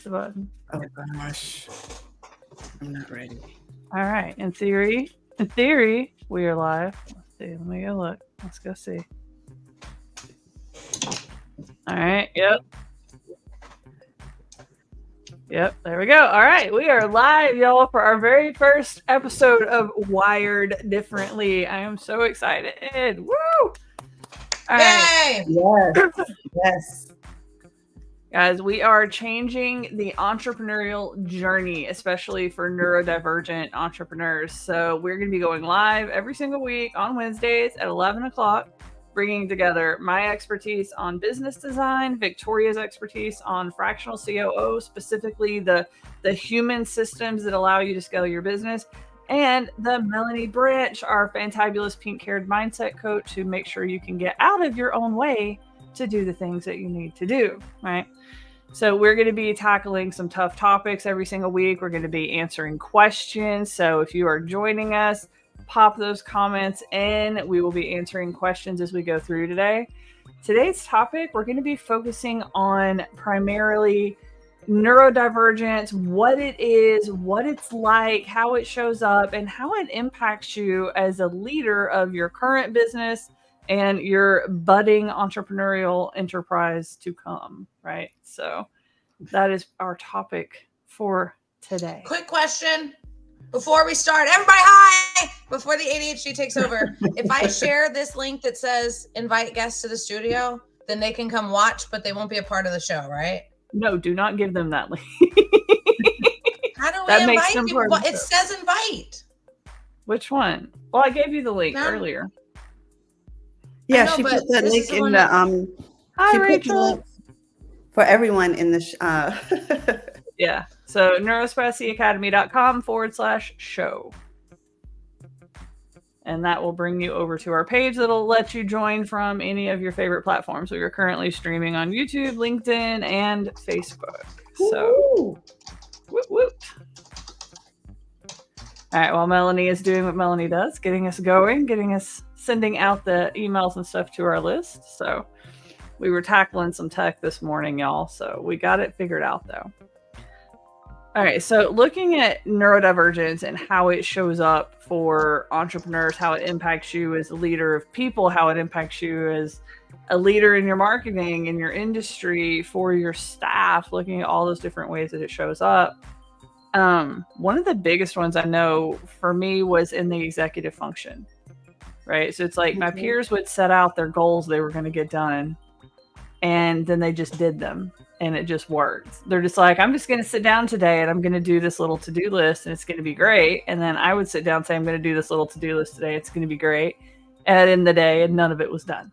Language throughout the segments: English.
The button. Oh gosh, I'm not ready. All right. In theory, we are live. Let's see. Let me go look. Let's go see. All right. Yep. There we go. All right. We are live, y'all, for our very first episode of Wired Differently. I am so excited. Woo! All right. Yes. Guys, we are changing the entrepreneurial journey, especially for neurodivergent entrepreneurs. So we're going to be going live every single week on Wednesdays at 11 o'clock, bringing together my expertise on business design, Victoria's expertise on fractional COO, specifically the human systems that allow you to scale your business, and the Melanie branch, our fantabulous pink-haired mindset coach, to make sure you can get out of your own way to do the things that you need to do, right? So we're going to be tackling some tough topics every single week. We're going to be answering questions. So if you are joining us, pop those comments in. We will be answering questions as we go through today. Today's topic, we're going to be focusing on primarily neurodivergence, what it is, what it's like, how it shows up, and how it impacts you as a leader of your current business and your budding entrepreneurial enterprise to come, right? So that is our topic for today. Quick question before we start. Everybody, hi! Before the ADHD takes over, if I share this link that says invite guests to the studio, then they can come watch, but they won't be a part of the show, right? No, do not give them that link. How do we invite people? Well, it says invite. Which one? Well, I gave you the link earlier. Yeah, she put the link in the Hi, Rachel. For everyone in the yeah. So neurospaceyacademy.com/show. And that will bring you over to our page that'll let you join from any of your favorite platforms. We are currently streaming on YouTube, LinkedIn, and Facebook. So whoop, whoop. All right, while Melanie is doing what Melanie does, getting us going, sending out the emails and stuff to our list. So we were tackling some tech this morning, y'all. So we got it figured out, though. All right. So looking at neurodivergence and how it shows up for entrepreneurs, how it impacts you as a leader of people, how it impacts you as a leader in your marketing, in your industry, for your staff, looking at all those different ways that it shows up. One of the biggest ones I know for me was in the executive function. Right. So it's like my peers would set out their goals they were going to get done, and then they just did them, and it just worked. They're just like, I'm just going to sit down today and I'm going to do this little to-do list and it's going to be great. And then I would sit down and say, I'm going to do this little to-do list today. It's going to be great. And at the end of the day, and none of it was done.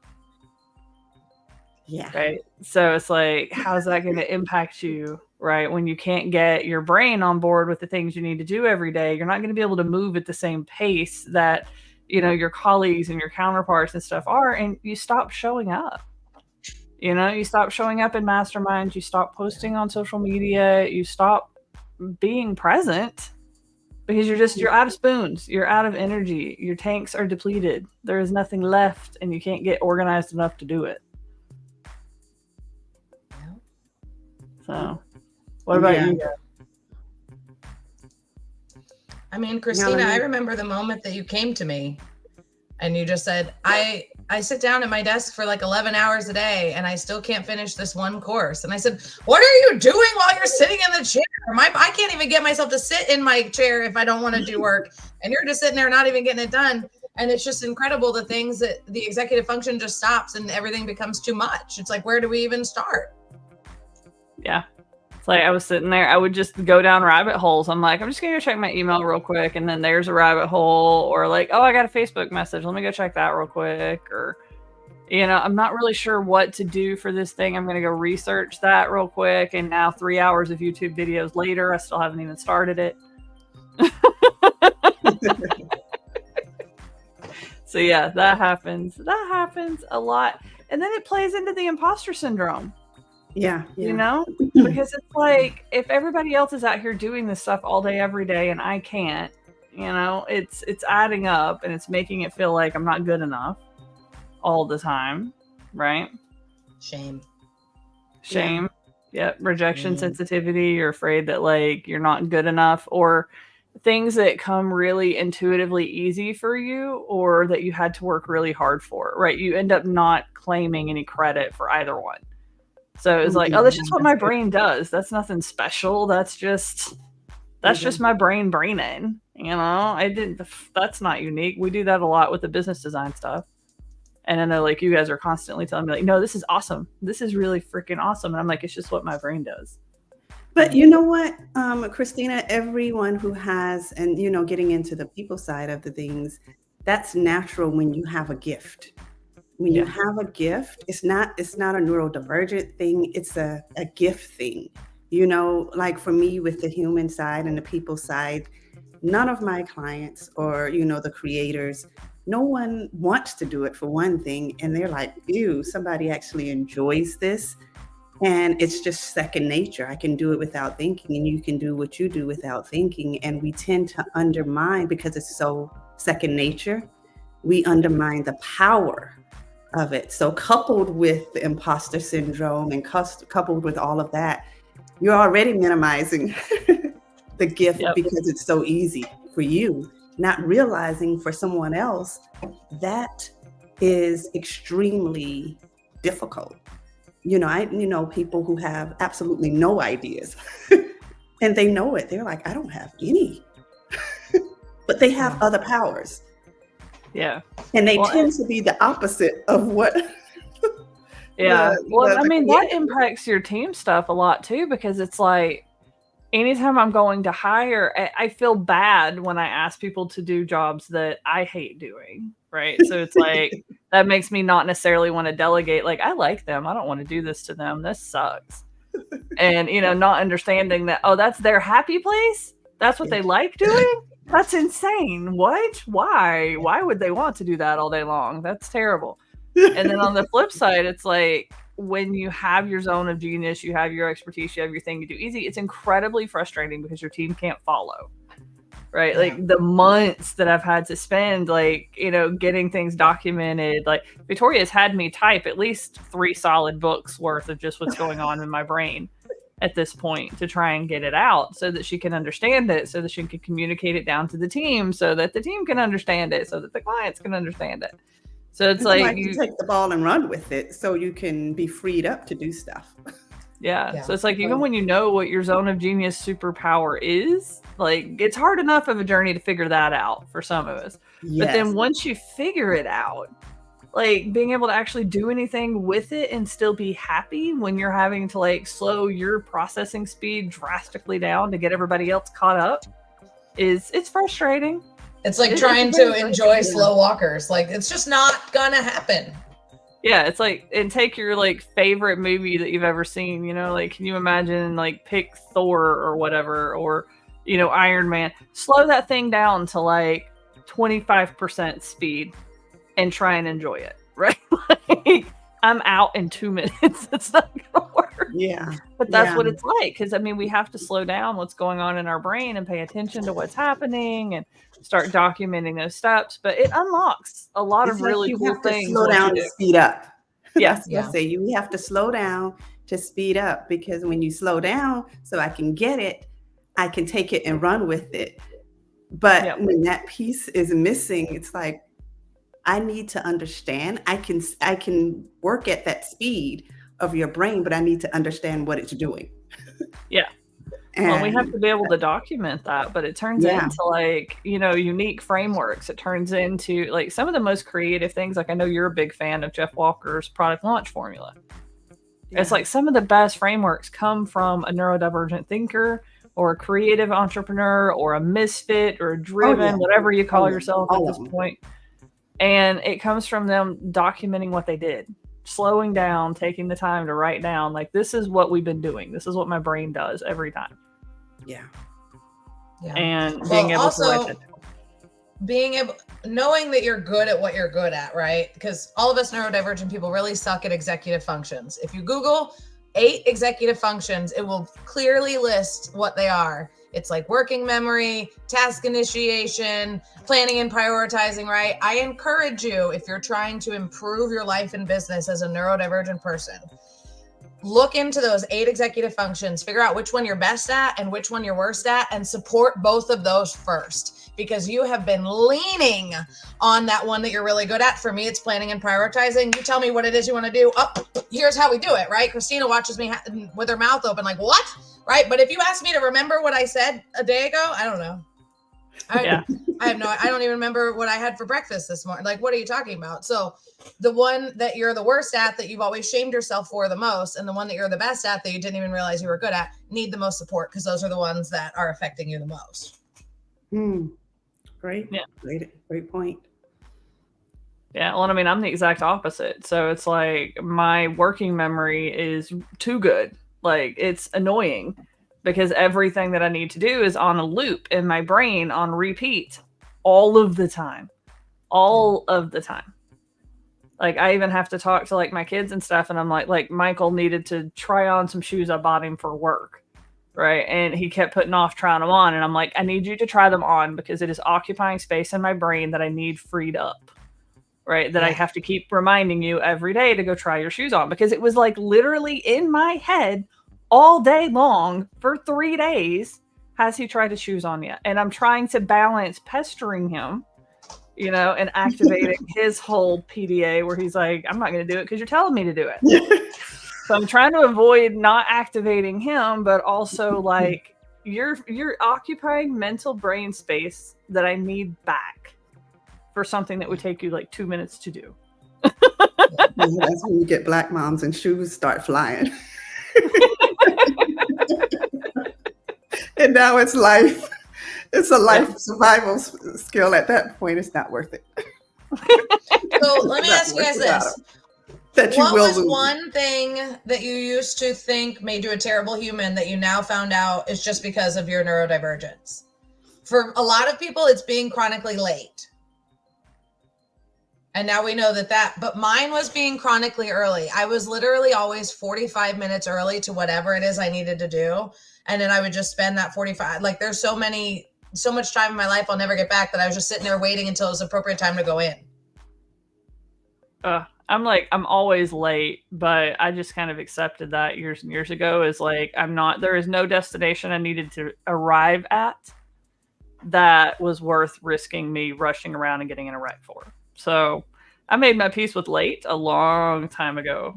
Yeah. Right. So it's like, how's that going to impact you? Right. When you can't get your brain on board with the things you need to do every day, you're not going to be able to move at the same pace that your colleagues and your counterparts and stuff are, and you stop showing up. You stop showing up in masterminds, you stop posting on social media, you stop being present because you're out of spoons, you're out of energy, your tanks are depleted, there is nothing left, and you can't get organized enough to do it. So, what about you guys? I mean, Christina, I remember the moment that you came to me and you just said, I sit down at my desk for like 11 hours a day and I still can't finish this one course. And I said, what are you doing while you're sitting in the chair? I can't even get myself to sit in my chair if I don't want to do work. And you're just sitting there not even getting it done. And it's just incredible the things that the executive function just stops and everything becomes too much. It's like, where do we even start? Yeah. It's like I was sitting there, I would just go down rabbit holes. I'm like, I'm just going to go check my email real quick. And then there's a rabbit hole, or like, oh, I got a Facebook message. Let me go check that real quick. Or, I'm not really sure what to do for this thing. I'm going to go research that real quick. And now 3 hours of YouTube videos later, I still haven't even started it. So yeah, that happens. That happens a lot. And then it plays into the imposter syndrome. Yeah. Because it's like, if everybody else is out here doing this stuff all day, every day, and I can't, it's adding up, and it's making it feel like I'm not good enough all the time. Right. Shame. Yeah, rejection sensitivity. You're afraid that like you're not good enough, or things that come really intuitively easy for you, or that you had to work really hard for, right? You end up not claiming any credit for either one. So it's like, oh, that's just what my brain does. That's nothing special. That's just my brain braining. That's not unique. We do that a lot with the business design stuff. And I know like you guys are constantly telling me like, no, this is awesome. This is really freaking awesome. And I'm like, it's just what my brain does. But you know what, Christina, everyone who has, and getting into the people side of the things, that's natural when you have a gift. When you have a gift, it's not a neurodivergent thing. It's a gift thing. Like for me with the human side and the people side, none of my clients or, the creators, no one wants to do it for one thing. And they're like, ew, somebody actually enjoys this. And it's just second nature. I can do it without thinking, and you can do what you do without thinking. And we tend to undermine, because it's so second nature, we undermine the power of it. So coupled with the imposter syndrome and coupled with all of that, you're already minimizing the gift because it's so easy for you, not realizing for someone else that is extremely difficult. I know people who have absolutely no ideas and they know it. They're like, I don't have any, but they have other powers. Yeah. And they tend to be the opposite of what. That impacts your team stuff a lot too, because it's like, anytime I'm going to hire, I feel bad when I ask people to do jobs that I hate doing, right? So it's like, that makes me not necessarily want to delegate. Like, I like them. I don't want to do this to them. This sucks. And, not understanding that, oh, that's their happy place. That's what they like doing. That's insane. What? Why? Why would they want to do that all day long? That's terrible. And then on the flip side, it's like, when you have your zone of genius, you have your expertise, you have your thing you do easy, it's incredibly frustrating because your team can't follow, right? Like the months that I've had to spend, like, getting things documented, like Victoria's had me type at least 3 solid books worth of just what's going on in my brain at this point to try and get it out so that she can understand it, so that she can communicate it down to the team, so that the team can understand it, so that the clients can understand it. So it's like you take the ball and run with it so you can be freed up to do stuff. Yeah. So it's like, even when you know what your zone of genius superpower is, like, it's hard enough of a journey to figure that out for some of us. Yes. But then once you figure it out, like being able to actually do anything with it and still be happy when you're having to like slow your processing speed drastically down to get everybody else caught up, it's frustrating. It's like trying to enjoy slow walkers. Like, it's just not gonna happen. Yeah, it's like, and take your like favorite movie that you've ever seen, like, can you imagine, like, pick Thor or whatever, or, Iron Man, slow that thing down to like 25% speed and try and enjoy it, right? Like, I'm out in 2 minutes. It's not gonna work. Yeah. But that's what it's like. Because we have to slow down what's going on in our brain and pay attention to what's happening and start documenting those steps. But it unlocks a lot of really cool things. Slow down to speed up. Yes. Yeah. Say you have to slow down to speed up, because when you slow down so I can get it, I can take it and run with it. But when that piece is missing, it's like, I need to understand. I can work at that speed of your brain, but I need to understand what it's doing. Yeah. Well, we have to be able to document that, but it turns into like, unique frameworks. It turns into like some of the most creative things. Like, I know you're a big fan of Jeff Walker's product launch formula. Yeah. It's like some of the best frameworks come from a neurodivergent thinker or a creative entrepreneur or a misfit or a driven, whatever you call yourself at this point. And it comes from them documenting what they did, slowing down, taking the time to write down, like, this is what we've been doing. This is what my brain does every time. Yeah. And being able to write that down. Knowing that you're good at what you're good at, right? Because all of us neurodivergent people really suck at executive functions. If you Google 8 executive functions, it will clearly list what they are. It's like working memory, task initiation, planning and prioritizing, right? I encourage you, if you're trying to improve your life and business as a neurodivergent person, look into those 8 executive functions, figure out which one you're best at and which one you're worst at, and support both of those first, because you have been leaning on that one that you're really good at. For me, it's planning and prioritizing. You tell me what it is you want to do. Oh, here's how we do it, right? Christina watches me with her mouth open like, what? Right? But if you ask me to remember what I said a day ago, I don't know. I don't even remember what I had for breakfast this morning. Like, what are you talking about? So the one that you're the worst at, that you've always shamed yourself for the most, and the one that you're the best at, that you didn't even realize you were good at, need the most support, because those are the ones that are affecting you the most. Great. Yeah. Great point. Yeah. Well, I mean, I'm the exact opposite. So it's like my working memory is too good. Like, it's annoying, because everything that I need to do is on a loop in my brain on repeat all of the time. Like, I even have to talk to like my kids and stuff. And I'm like Michael needed to try on some shoes I bought him for work. Right. And he kept putting off trying them on. And I'm like, I need you to try them on, because it is occupying space in my brain that I need freed up. Right. That I have to keep reminding you every day to go try your shoes on, because it was like literally in my head all day long for 3 days. Has he tried his shoes on yet? And I'm trying to balance pestering him, and activating his whole PDA where he's like, I'm not going to do it because you're telling me to do it. So I'm trying to avoid not activating him, but also like you're occupying mental brain space that I need back for something that would take you like 2 minutes to do. That's when you get black moms and shoes start flying. And now it's life. It's a life survival skill. At that point, it's not worth it. So let me ask you guys this. That you what will was lose. one thing that you used to think made you a terrible human that you now found out is just because of your neurodivergence? For a lot of people, it's being chronically late. And now we know that, but mine was being chronically early. I was literally always 45 minutes early to whatever it is I needed to do. And then I would just spend that 45, like there's so much time in my life I'll never get back, that I was just sitting there waiting until it was appropriate time to go in. I'm always late, but I just kind of accepted that years and years ago is like, there is no destination I needed to arrive at that was worth risking me rushing around and getting in a wreck for. So I made my peace with late a long time ago.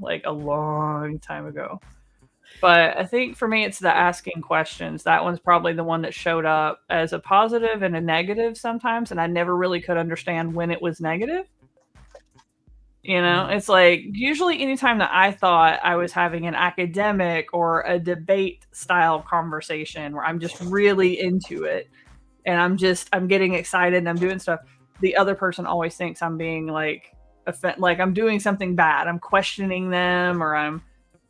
But I think for me, it's the asking questions. That one's probably the one that showed up as a positive and a negative sometimes. And I never really could understand when it was negative. It's like usually anytime that I thought I was having an academic or a debate style conversation where I'm just really into it and I'm getting excited and I'm doing stuff, the other person always thinks I'm being like I'm doing something bad. I'm questioning them, or I'm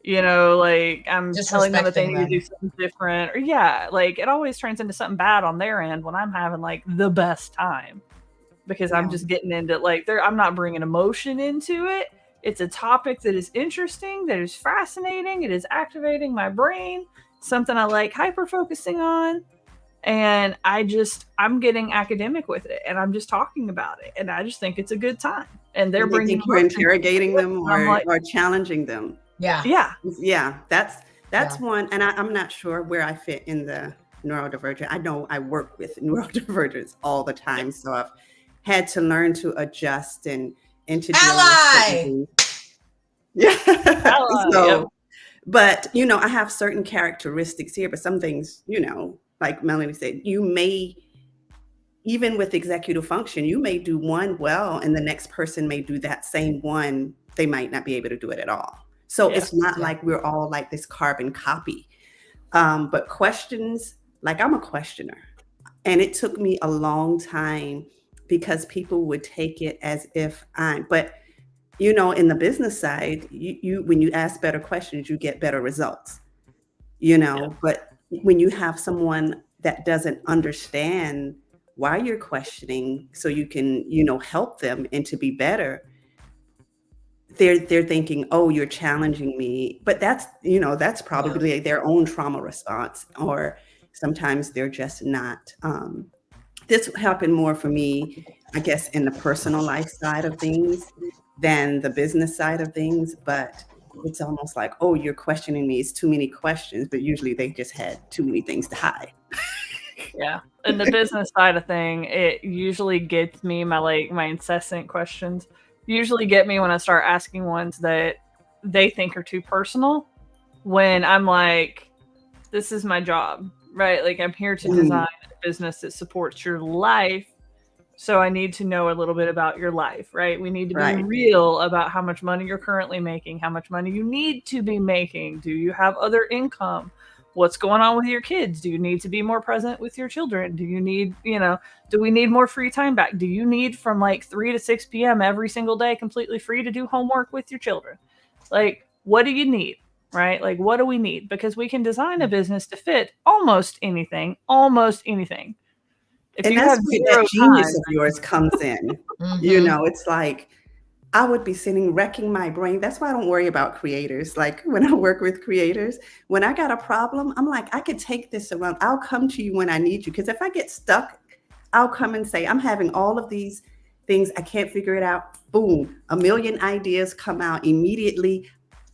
I'm just telling them that they need to do something different, or it always turns into something bad on their end when I'm having like the best time, because I'm just getting into I'm not bringing emotion into it. It's a topic that is interesting, that is fascinating. It is activating my brain, something I like hyper focusing on. And I'm getting academic with it, and I'm just talking about it, and I just think it's a good time. And they're bringing you're interrogating them or challenging them. Yeah. That's one. And I'm not sure where I fit in the neurodivergent. I know I work with neurodivergents all the time, so I've had to learn to adjust and to ally. Yeah. Ally, So, but I have certain characteristics here, but some things, like Melanie said, you may, even with executive function, you may do one well, and the next person may do that same one. They might not be able to do it at all. So it's not like we're all like this carbon copy. But questions, like I'm a questioner, and it took me a long time because people would take it as if but in the business side, you when you ask better questions, you get better results, but when you have someone that doesn't understand why you're questioning, so you can, help them and to be better, they're thinking, oh, you're challenging me. But that's probably their own trauma response, or sometimes they're just not. This happened more for me, I guess, in the personal life side of things than the business side of things. But it's almost like, oh, you're questioning me. It's too many questions, but usually they just had too many things to hide. Yeah. And the business side of thing, it usually gets me, my incessant questions usually get me when I start asking ones that they think are too personal, when I'm like, this is my job, right? Like, I'm here to design a business that supports your life. So I need to know a little bit about your life, right? We need to be real about how much money you're currently making, how much money you need to be making. Do you have other income? What's going on with your kids? Do you need to be more present with your children? Do you need, do we need more free time back? Do you need from like 3 to 6 p.m. every single day completely free to do homework with your children? Like, what do you need, right? Like, what do we need? Because we can design a business to fit almost anything. If and you that's have where zero that genius time, of yours comes in. It's like, I would be sitting wrecking my brain. That's why I don't worry about creators. Like, when I work with creators, when I got a problem, I'm like, I could take this around. I'll come to you when I need you. Because if I get stuck, I'll come and say, I'm having all of these things. I can't figure it out. Boom, a million ideas come out immediately.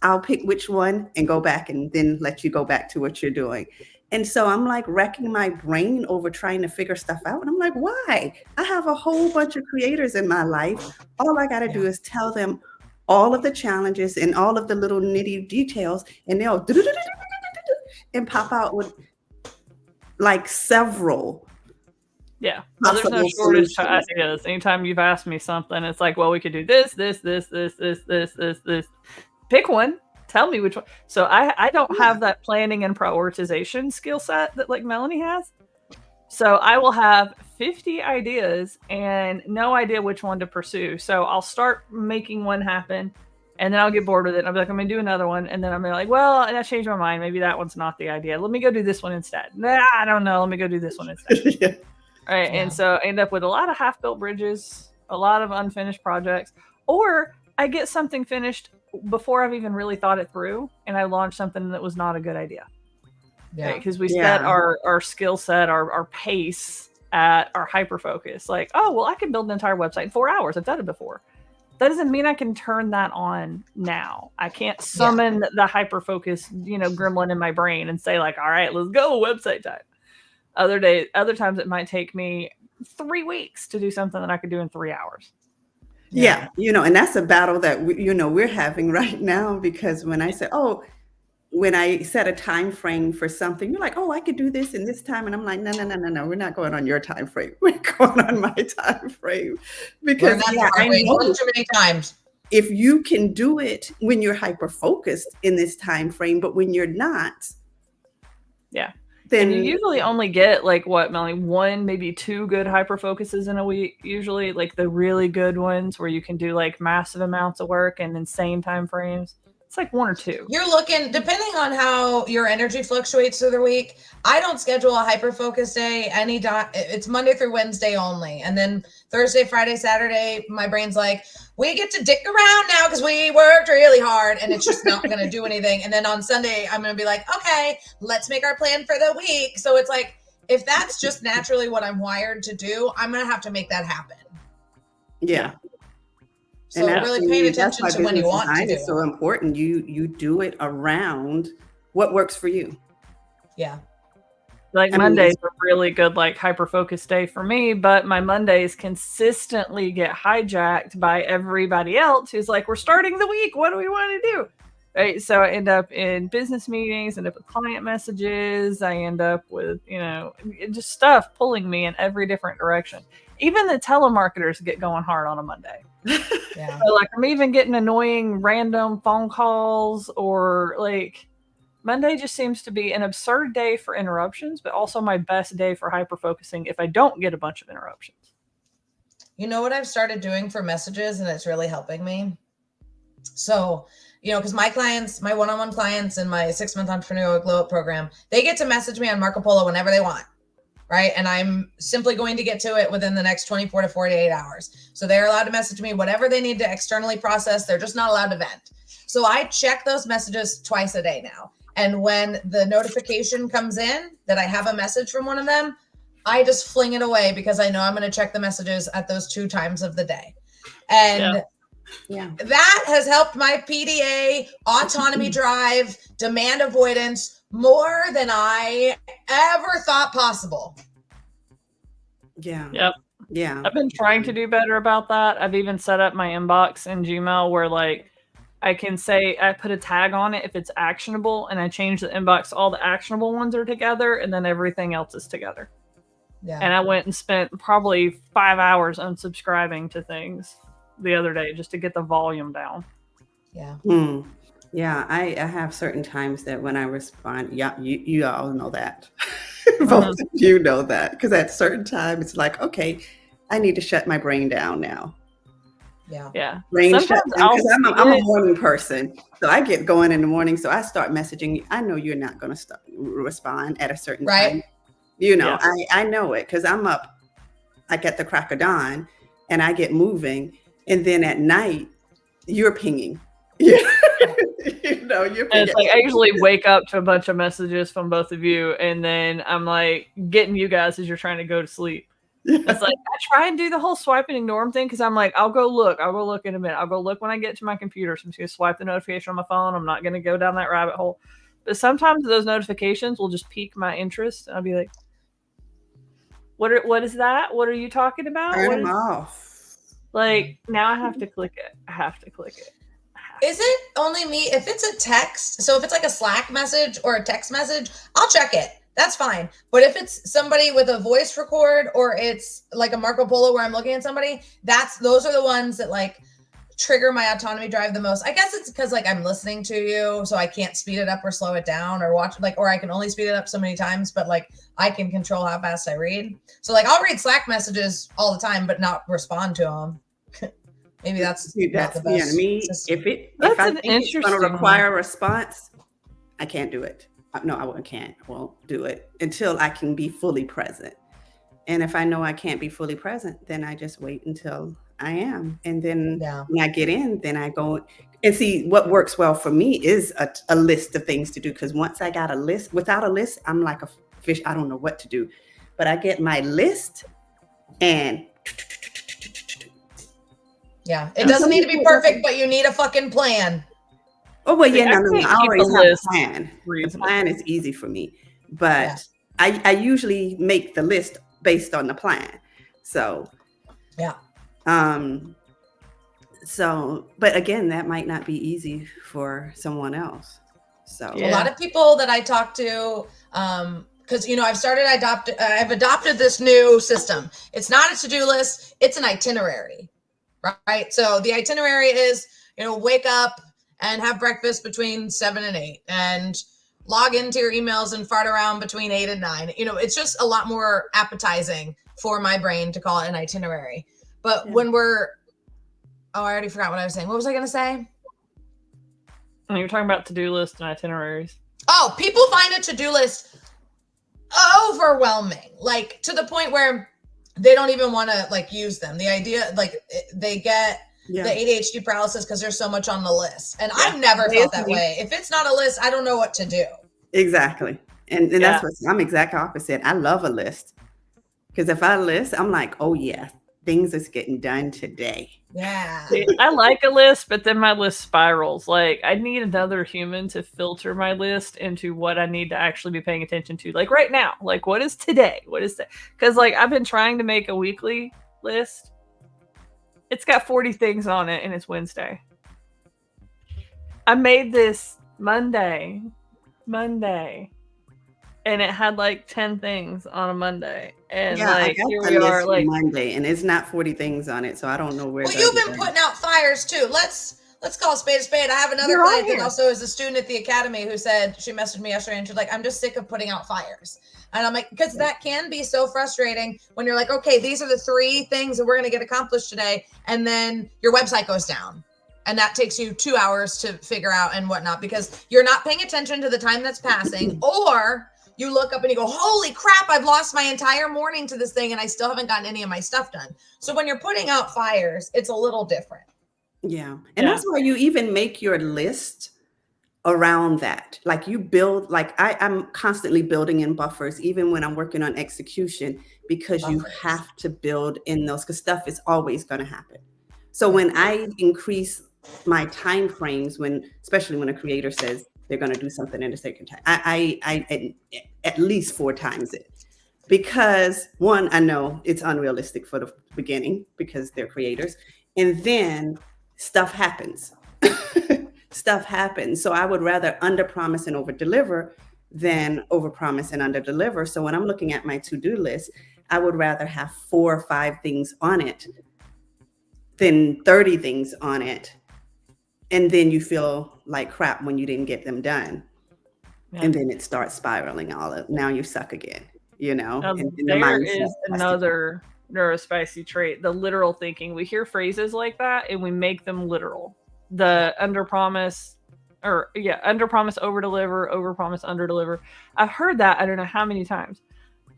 I'll pick which one and go back and then let you go back to what you're doing. And so I'm like wrecking my brain over trying to figure stuff out. And I'm like, why? I have a whole bunch of creators in my life. All I got to do is tell them all of the challenges and all of the little nitty details, and they'll and pop out with like several. Yeah. Well, there's no shortage to ideas. Anytime you've asked me something, it's like, well, we could do this. Pick one. Tell me which one. So I don't have that planning and prioritization skill set that like Melanie has. So I will have 50 ideas and no idea which one to pursue. So I'll start making one happen and then I'll get bored with it. And I'll be like, I'm going to do another one. And then I'm like, well, and I changed my mind. Maybe that one's not the idea. Let me go do this one instead. Nah, I don't know. Let me go do this one instead. Yeah. Right. Yeah. And so I end up with a lot of half-built bridges, a lot of unfinished projects, or I get something finished before I've even really thought it through, and I launched something that was not a good idea. Yeah. Because we set our skill set, our pace at our hyper focus. Like, oh, well, I can build an entire website in 4 hours. I've done it before. That doesn't mean I can turn that on now. I can't summon the hyper focus, gremlin in my brain and say like, all right, let's go, website time. Other times it might take me 3 weeks to do something that I could do in 3 hours. Yeah. And that's a battle that we're having right now, because when I say, when I set a time frame for something, you're like, oh, I could do this in this time. And I'm like, no, we're not going on your time frame. We're going on my time frame. Because I know too many times. If you can do it when you're hyper focused in this time frame, but when you're not. Yeah. Then you usually only get like what, Melanie, 1, maybe 2 good hyper focuses in a week. Usually like the really good ones where you can do like massive amounts of work and insane time frames. It's like 1 or 2. You're looking, depending on how your energy fluctuates through the week. I don't schedule a hyper focus day it's Monday through Wednesday only. And then Thursday, Friday, Saturday, my brain's like, we get to dick around now because we worked really hard, and it's just not going to do anything. And then on Sunday, I'm going to be like, okay, let's make our plan for the week. So it's like, if that's just naturally what I'm wired to do, I'm going to have to make that happen. Yeah. So really paying attention to when you want to do it. It's so important. You do it around what works for you. Yeah. Like Mondays are really good, like hyper focus day for me, but my Mondays consistently get hijacked by everybody else who's like, we're starting the week. What do we want to do? Right. So I end up in business meetings, end up with client messages. I end up with, just stuff pulling me in every different direction. Even the telemarketers get going hard on a Monday. Yeah. So like I'm even getting annoying random phone calls, or like Monday just seems to be an absurd day for interruptions, but also my best day for hyper focusing if I don't get a bunch of interruptions. You know what I've started doing for messages, and it's really helping me? So, because my clients, my one-on-one clients in my 6-month entrepreneurial glow up program, they get to message me on Marco Polo whenever they want. Right. And I'm simply going to get to it within the next 24 to 48 hours. So they're allowed to message me whatever they need to externally process. They're just not allowed to vent. So I check those messages twice a day now. And when the notification comes in that I have a message from one of them, I just fling it away because I know I'm going to check the messages at those 2 times of the day. And Yeah. That has helped my PDA, autonomy drive, demand avoidance more than I ever thought possible. Yeah. Yep. Yeah. I've been trying to do better about that. I've even set up my inbox in Gmail where like I can say I put a tag on it if it's actionable, and I change the inbox. All the actionable ones are together, and then everything else is together. Yeah. And I went and spent probably 5 hours unsubscribing to things the other day just to get the volume down. Yeah. Yeah, I have certain times that when I respond, yeah, you all know that. Both of you know that. Because at certain times it's like, okay, I need to shut my brain down now. Yeah. Brain shut down because I'm a morning person. So I get going in the morning. So I start messaging you. I know you're not going to respond at a certain time. You know, I know it because I'm up like at the crack of dawn and I get moving. And then at night, you're pinging. You know, you're pinging. And it's like I usually wake up to a bunch of messages from both of you, and then I'm like getting you guys as you're trying to go to sleep. It's like I try and do the whole swipe and ignore them thing because I'm like, I'll go look in a minute. I'll go look when I get to my computer. So I'm just gonna swipe the notification on my phone. I'm not gonna go down that rabbit hole. But sometimes those notifications will just pique my interest, and I'll be like, "What is that? What are you talking about?" Turn them off. Like now, I have to click it. Is it only me if it's a text? So if it's like a Slack message or a text message, I'll check it. That's fine. But if it's somebody with a voice record or it's like a Marco Polo where I'm looking at somebody, those are the ones that like trigger my autonomy drive the most. I guess it's because like I'm listening to you, so I can't speed it up or slow it down or watch or I can only speed it up so many times, but like I can control how fast I read. So like I'll read Slack messages all the time, but not respond to them. Maybe that's the best. Me. If I think it's going to require a response, I can't do it. No, I can't. I won't do it until I can be fully present. And if I know I can't be fully present, then I just wait until I am. And then when I get in, then I go and see what works well for me is a list of things to do. Because once I got a list, without a list, I'm like a fish. I don't know what to do. But I get my list and it doesn't need to be perfect, but you need a fucking plan. Oh, well, yeah, no. I always have a plan. The plan is easy for me, but I usually make the list based on the plan. So, but again, that might not be easy for someone else. So a lot of people that I talk to, because I've adopted this new system. It's not a to-do list; it's an itinerary, right? So the itinerary is, wake up and have breakfast between 7 and 8 and log into your emails and fart around between 8 and 9. It's just a lot more appetizing for my brain to call it an itinerary. But when I already forgot what I was saying. What was I going to say? You're talking about to-do lists and itineraries. Oh, people find a to-do list overwhelming, like to the point where they don't even want to like use them. The idea, like they get the ADHD paralysis because there's so much on the list. And I've never felt that way. If it's not a list, I don't know what to do. Exactly. And that's what I'm exact opposite. I love a list. Because if I list, I'm like, oh yeah, things is getting done today. Yeah. I like a list, but then my list spirals. Like I need another human to filter my list into what I need to actually be paying attention to. Like right now, like what is today? What is that? Because like I've been trying to make a weekly list. It's got 40 things on it and it's Wednesday. I made this Monday. And it had like 10 things on a Monday. And like here we are like Monday and it's not 40 things on it. So I don't know where. Well, you've been putting out fires too. Let's call a spade a spade. I have another client that also is a student at the academy who said, she messaged me yesterday and she's like, I'm just sick of putting out fires. And I'm like, because that can be so frustrating when you're like, okay, these are the 3 things that we're going to get accomplished today. And then your website goes down. And that takes you 2 hours to figure out and whatnot, because you're not paying attention to the time that's passing, or you look up and you go, holy crap, I've lost my entire morning to this thing and I still haven't gotten any of my stuff done. So when you're putting out fires, it's a little different. Yeah. And that's why you even make your list around that. Like you build, like I'm constantly building in buffers, even when I'm working on execution, because you have to build in those, because stuff is always going to happen. So when I increase my time frames, especially when a creator says they're going to do something in a certain time, I at least 4 times it. Because one, I know it's unrealistic for the beginning because they're creators. And then stuff happens. Stuff happens. So I would rather under promise and over deliver than over promise and under deliver. So when I'm looking at my to-do list, I would rather have 4 or 5 things on it than 30 things on it. And then you feel like crap when you didn't get them done. Yeah. And then it starts spiraling now you suck again. And there is another neurospicy trait, the literal thinking. We hear phrases like that and we make them literal. The under promise, over deliver, over promise, under deliver. I've heard that I don't know how many times.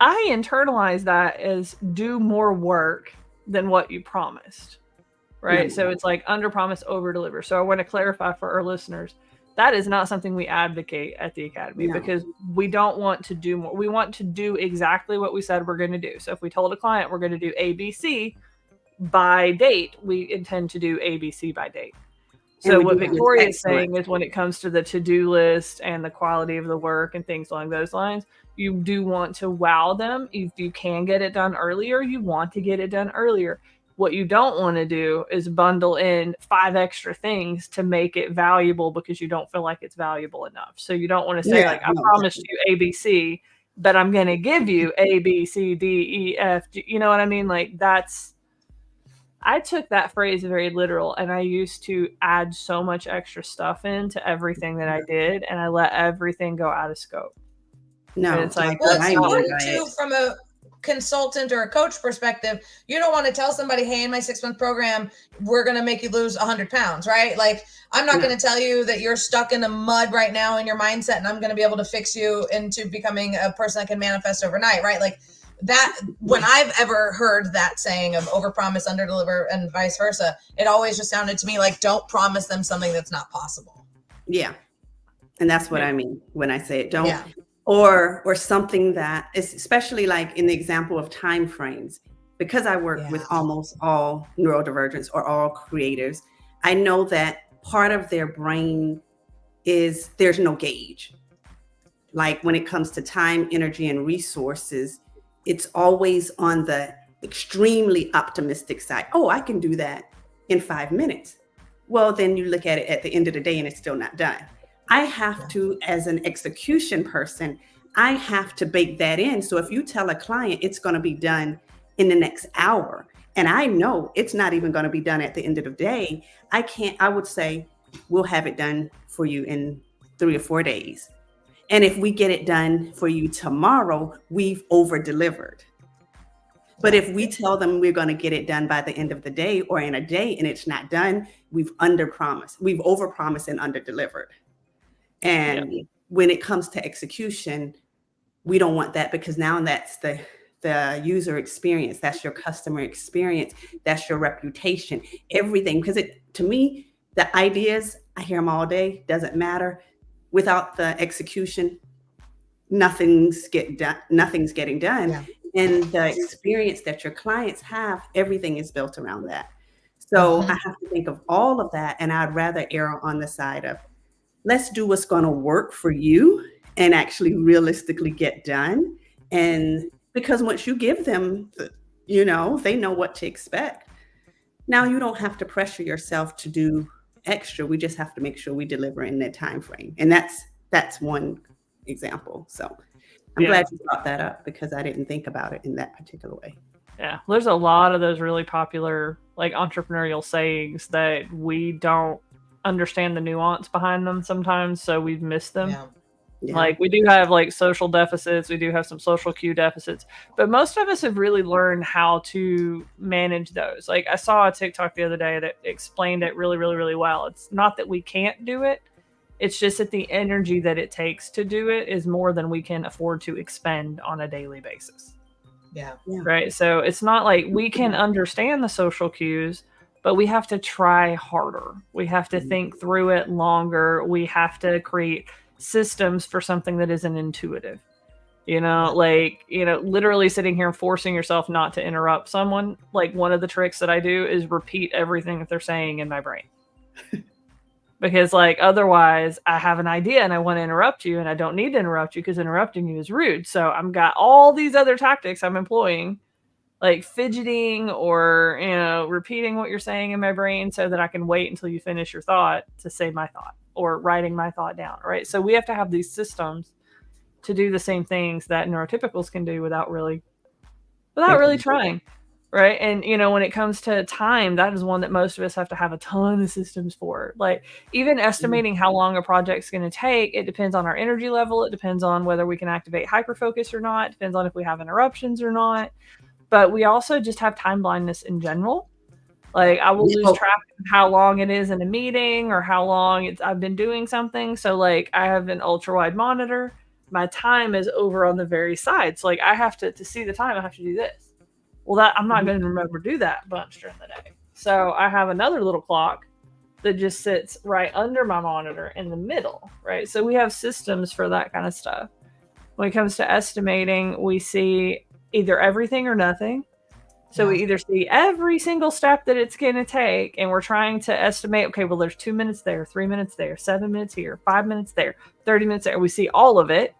I internalize that as do more work than what you promised, right? So it's like under promise, over deliver. So I want to clarify for our listeners, that is not something we advocate at the Academy because we don't want to do more. We want to do exactly what we said we're going to do. So if we told a client we're going to do ABC by date, we intend to do ABC by date. So what Victoria is saying is when it comes to the to-do list and the quality of the work and things along those lines, you do want to wow them. If you can get it done earlier, you want to get it done earlier. What you don't want to do is bundle in 5 extra things to make it valuable because you don't feel like it's valuable enough. So you don't want to say I promised you ABC, but I'm going to give you A, B, C, D, E, F. You know what I mean? Like I took that phrase very literal and I used to add so much extra stuff into everything that I did and I let everything go out of scope. No, and it's like, well, it's important too from a consultant or a coach perspective. You don't want to tell somebody, hey, in my 6-month program, we're going to make you lose 100 pounds, right? Like, I'm not going to tell you that you're stuck in the mud right now in your mindset and I'm going to be able to fix you into becoming a person that can manifest overnight, right? Like that, when I've ever heard that saying of overpromise, underdeliver, and vice versa, it always just sounded to me like, don't promise them something that's not possible. Yeah. And that's what I mean when I say it. Don't. Yeah. Or something that is, especially like in the example of time frames, because I work with almost all neurodivergents or all creators, I know that part of their brain is there's no gauge. Like when it comes to time, energy, and resources, it's always on the extremely optimistic side. Oh, I can do that in 5 minutes. Well, then you look at it at the end of the day and it's still not done. I have to, as an execution person, I have to bake that in. So if you tell a client it's going to be done in the next hour, and I know it's not even going to be done at the end of the day, I would say, we'll have it done for you in 3 or 4 days. And if we get it done for you tomorrow, we've over delivered. But if we tell them we're going to get it done by the end of the day or in a day and it's not done, we've under promised, we've over promised and under delivered. And when it comes to execution, we don't want that because now that's the user experience. That's your customer experience. That's your reputation, everything. Because to me, the ideas, I hear them all day, doesn't matter. Without the execution, nothing's getting done. Yeah. And the experience that your clients have, everything is built around that. So I have to think of all of that. And I'd rather err on the side of, let's do what's going to work for you and actually realistically get done. And because once you give them, they know what to expect. Now you don't have to pressure yourself to do extra. We just have to make sure we deliver in that time frame. And that's one example. So I'm glad you brought that up because I didn't think about it in that particular way. Yeah, there's a lot of those really popular like entrepreneurial sayings that we don't understand the nuance behind them sometimes, so we've missed them. Yeah. Like we do have like social deficits, we do have some social cue deficits, but most of us have really learned how to manage those. Like I saw a TikTok the other day that explained it really, really, really well. It's not that we can't do it, it's just that the energy that it takes to do it is more than we can afford to expend on a daily basis. Yeah. Right. So it's not like we can understand the social cues, but we have to try harder. We have to think through it longer. We have to create systems for something that isn't intuitive. Literally sitting here and forcing yourself not to interrupt someone. Like, one of the tricks that I do is repeat everything that they're saying in my brain. Because, like, otherwise I have an idea and I want to interrupt you, and I don't need to interrupt you because interrupting you is rude. So I've got all these other tactics I'm employing, like fidgeting or, repeating what you're saying in my brain so that I can wait until you finish your thought to say my thought, or writing my thought down, right? So we have to have these systems to do the same things that neurotypicals can do without really trying, right? And when it comes to time, that is one that most of us have to have a ton of systems for. Like, even estimating how long a project's going to take, it depends on our energy level. It depends on whether we can activate hyperfocus or not. It depends on if we have interruptions or not. But we also just have time blindness in general. Like, I will lose track of how long it is in a meeting or how long I've been doing something. So, like, I have an ultra wide monitor. My time is over on the very side. So, like, I have to see the time, I have to do this. Well, I'm not going to remember to do that a bunch during the day. So I have another little clock that just sits right under my monitor in the middle, right? So we have systems for that kind of stuff. When it comes to estimating, we see either everything or nothing. So we either see every single step that it's going to take, and we're trying to estimate, okay, well, there's 2 minutes there, 3 minutes there, 7 minutes here, 5 minutes there, 30 minutes there. We see all of it.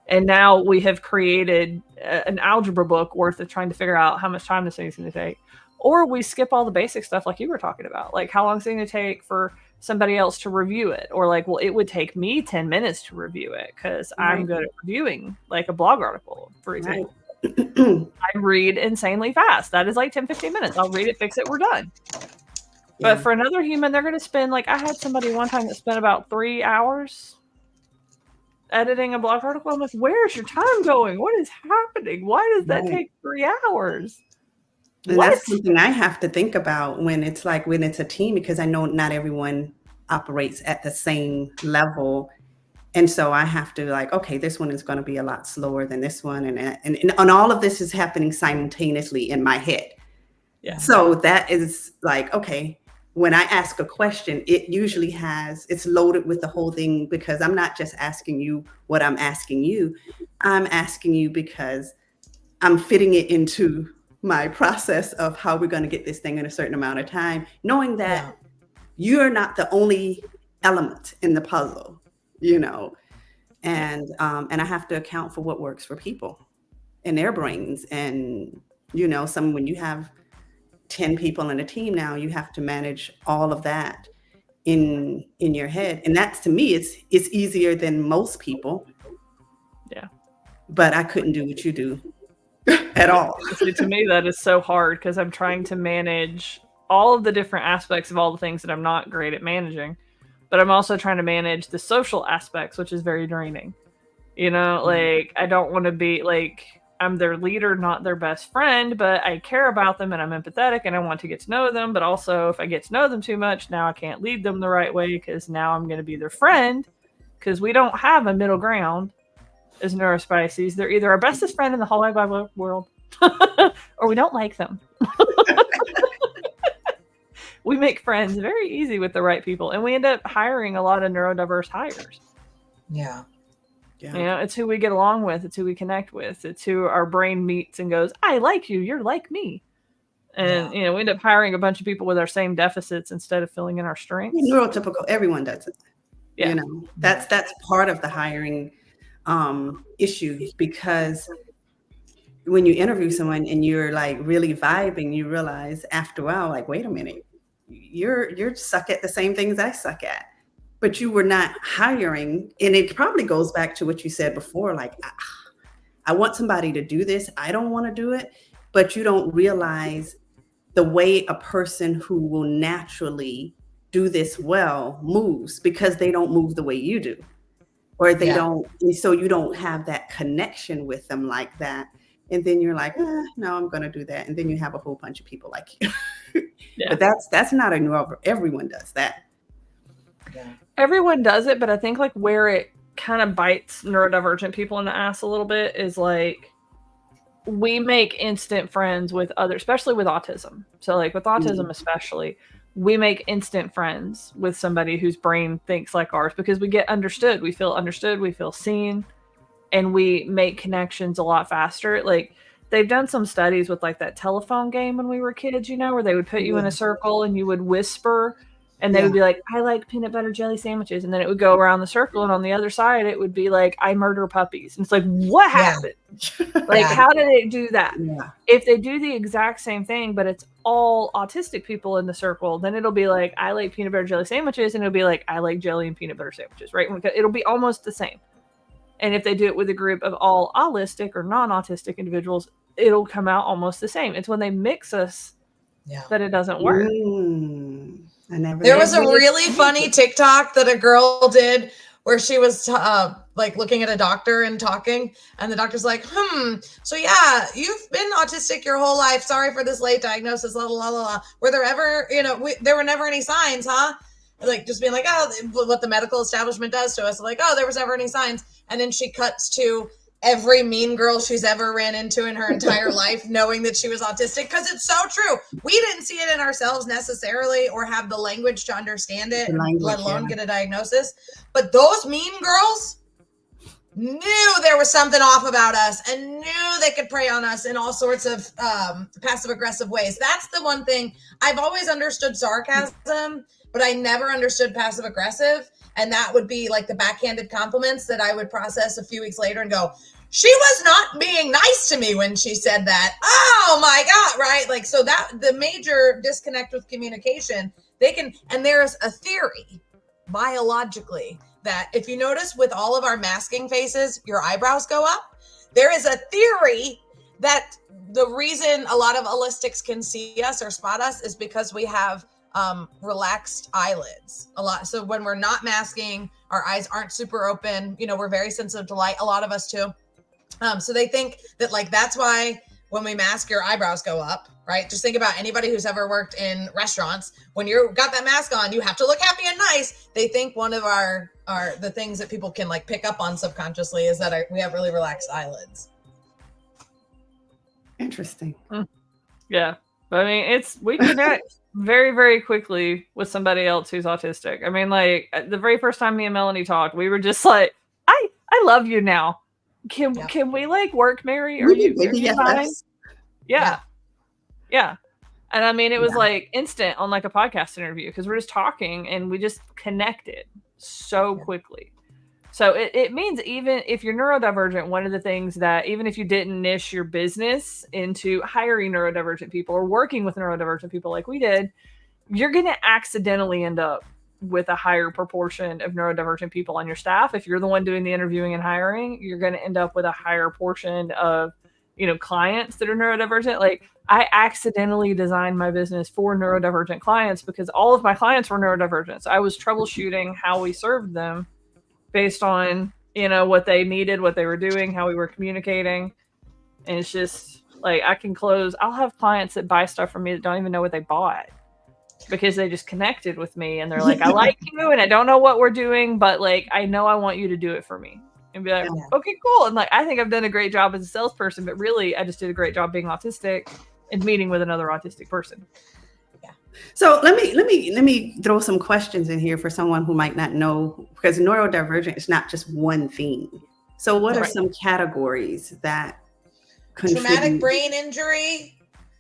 And now we have created an algebra book worth of trying to figure out how much time this thing's going to take. Or we skip all the basic stuff like you were talking about. Like, how long is it going to take for somebody else to review it? Or like, well, it would take me 10 minutes to review it because I'm good at reviewing, like a blog article, for example. I read insanely fast. That is like 10, 15 minutes. I'll read it, fix it, we're done. But for another human, they're going to spend, like, I had somebody one time that spent about 3 hours editing a blog article. I'm like, where's your time going? What is happening? Why does that take 3 hours? And that's something I have to think about when it's a team, because I know not everyone operates at the same level. And so I have to, like, okay, this one is going to be a lot slower than this one. And all of this is happening simultaneously in my head. Yeah. So that is like, okay, when I ask a question, it usually it's loaded with the whole thing, because I'm not just asking you what I'm asking you. I'm asking you because I'm fitting it into my process of how we're going to get this thing in a certain amount of time, knowing that you're not the only element in the puzzle, and I have to account for what works for people and their brains. And, when you have 10 people in a team now, you have to manage all of that in your head. And that's, to me, it's easier than most people. Yeah. But I couldn't do what you do at all. See, to me, that is so hard, because I'm trying to manage all of the different aspects of all the things that I'm not great at managing. But I'm also trying to manage the social aspects, which is very draining. Like, I don't want to be like, I'm their leader, not their best friend, but I care about them and I'm empathetic and I want to get to know them. But also, if I get to know them too much, now I can't lead them the right way, because now I'm going to be their friend, because we don't have a middle ground as neurospices. They're either our bestest friend in the whole wide world or we don't like them. We make friends very easy with the right people, and we end up hiring a lot of neurodiverse hires. Yeah. It's who we get along with. It's who we connect with. It's who our brain meets and goes, I like you. You're like me. And, we end up hiring a bunch of people with our same deficits instead of filling in our strengths. Neurotypical, everyone does it. Yeah. That's part of the hiring issue, because when you interview someone and you're like really vibing, you realize after a while, like, wait a minute, you're suck at the same things I suck at. But you were not hiring. And it probably goes back to what you said before, like, I want somebody to do this. I don't want to do it. But you don't realize the way a person who will naturally do this well moves, because they don't move the way you do, or they don't. And so you don't have that connection with them like that. And then you're like, no, I'm going to do that. And then you have a whole bunch of people like you. But that's not a new, everyone does that. Yeah. Everyone does it, but I think, like, where it kind of bites neurodivergent people in the ass a little bit is, like, we make instant friends with others, especially with autism. So, like, with autism especially, we make instant friends with somebody whose brain thinks like ours, because we get understood. We feel understood. We feel seen. and we make connections a lot faster. Like they've done some studies with like that telephone game when we were kids, you know, where they would put you in a circle and you would whisper and they would be like, I like peanut butter jelly sandwiches. And then it would go around the circle. And on the other side, it would be like, I murder puppies. And it's like, what happened? Like, how did it do that? Yeah. If they do the exact same thing, but it's all autistic people in the circle, then it'll be like, I like peanut butter jelly sandwiches. And it'll be like, I like jelly and peanut butter sandwiches, right? It'll be almost the same. And if they do it with a group of all allistic or non-autistic individuals, it'll come out almost the same. It's when they mix us that it doesn't work. There was a really funny TikTok that a girl did where she was like looking at a doctor and talking, and the doctor's like, so yeah, you've been autistic your whole life. Sorry for this late diagnosis, la la la la. Were there ever, there were never any signs, huh? Like just being like, oh, what the medical establishment does to us. Like, oh, there was never any signs. And then she cuts to every mean girl she's ever ran into in her entire life, knowing that she was autistic, because it's so true. We didn't see it in ourselves necessarily or have the language to understand it, let alone get a diagnosis. But those mean girls knew there was something off about us and knew they could prey on us in all sorts of passive aggressive ways. That's the one thing. I've always understood sarcasm, but I never understood passive aggressive. And that would be like the backhanded compliments that I would process a few weeks later and go, she was not being nice to me when she said that. Oh my God, right? Like, so that the major disconnect with communication, and there's a theory biologically that if you notice with all of our masking faces, your eyebrows go up. There is a theory that the reason a lot of allistics can see us or spot us is because we have relaxed eyelids a lot. So when we're not masking, our eyes aren't super open. We're very sensitive to light. A lot of us too. So they think that like, that's why when we mask, your eyebrows go up, right? Just think about anybody who's ever worked in restaurants. When you've got that mask on, you have to look happy and nice. They think one of the things that people can like pick up on subconsciously is that we have really relaxed eyelids. Interesting. Yeah. I mean, we connect very, very quickly with somebody else who's autistic. I mean, like the very first time me and Melanie talked, we were just like, I love you now. Can we like work, Mary? Are you fine? Yeah. And I mean, it was like instant on like a podcast interview because we're just talking and we just connected so quickly. So it means even if you're neurodivergent, one of the things that even if you didn't niche your business into hiring neurodivergent people or working with neurodivergent people like we did, you're going to accidentally end up with a higher proportion of neurodivergent people on your staff. If you're the one doing the interviewing and hiring, you're going to end up with a higher portion of, clients that are neurodivergent. Like I accidentally designed my business for neurodivergent clients because all of my clients were neurodivergent. So I was troubleshooting how we served them based on, what they needed, what they were doing, how we were communicating. And it's just like, I'll have clients that buy stuff from me that don't even know what they bought because they just connected with me and they're like, I like you and I don't know what we're doing, but like, I know I want you to do it for me. And be like, okay, cool. And like, I think I've done a great job as a salesperson, but really I just did a great job being autistic and meeting with another autistic person. So let me throw some questions in here for someone who might not know, because neurodivergent is not just one thing. So what are some categories that contribute? Traumatic brain injury,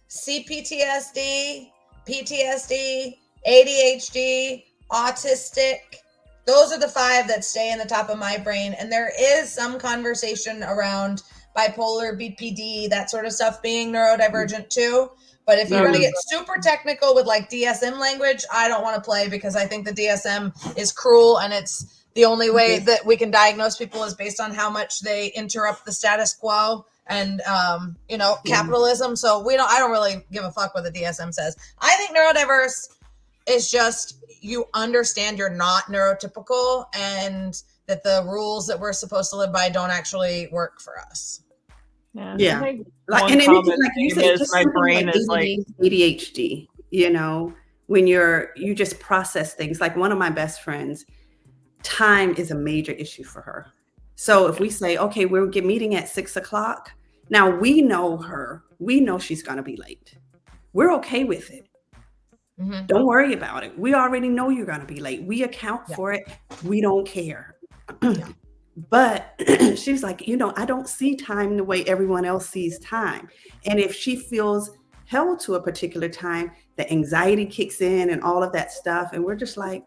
CPTSD, PTSD, ADHD, autistic. Those are the 5 that stay in the top of my brain. And there is some conversation around bipolar, BPD, that sort of stuff being neurodivergent too. But if you're going to get super technical with like DSM language, I don't want to play because I think the DSM is cruel and it's the only way that we can diagnose people is based on how much they interrupt the status quo and, capitalism. So I don't really give a fuck what the DSM says. I think neurodiverse is just you understand you're not neurotypical and that the rules that we're supposed to live by don't actually work for us. Yeah. Like, and anything like you said, just my brain is like ADHD, when you just process things. Like one of my best friends, time is a major issue for her. So if we say, okay, we'll get meeting at 6:00. Now we know her, we know she's going to be late. We're okay with it. Mm-hmm. Don't worry about it. We already know you're going to be late. We account for it. We don't care. But she's like, I don't see time the way everyone else sees time. And if she feels held to a particular time, the anxiety kicks in and all of that stuff. And we're just like,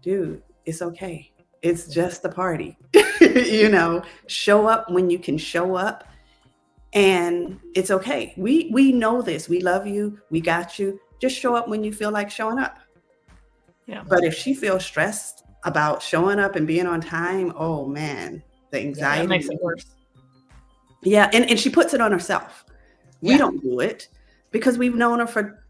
dude, it's okay. It's just the party. Show up when you can show up. And it's okay. We know this. We love you. We got you. Just show up when you feel like showing up. Yeah. But if she feels stressed about showing up and being on time, oh man, the anxiety makes it worse. Yeah, and she puts it on herself. We don't do it because we've known her for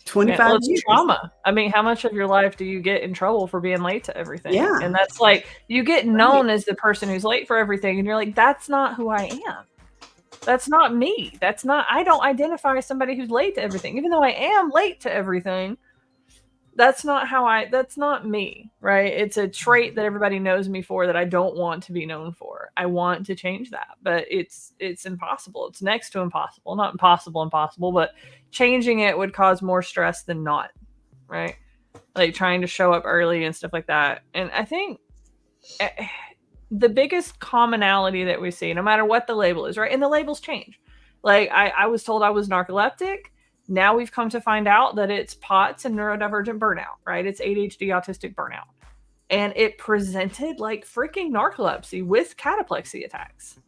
25 years. Trauma. I mean, how much of your life do you get in trouble for being late to everything? Yeah. And that's like, you get known as the person who's late for everything, and you're like, that's not who I am. That's not me. I don't identify as somebody who's late to everything. Even though I am late to everything, that's not me, right? It's a trait that everybody knows me for that I don't want to be known for. I want to change that, but it's impossible. It's next to impossible. Not impossible, but changing it would cause more stress than not, right? Like trying to show up early and stuff like that. And I think the biggest commonality that we see, no matter what the label is, right? And the labels change. Like I was told I was narcoleptic. Now we've come to find out that it's POTS and neurodivergent burnout, right? It's ADHD autistic burnout. And it presented like freaking narcolepsy with cataplexy attacks,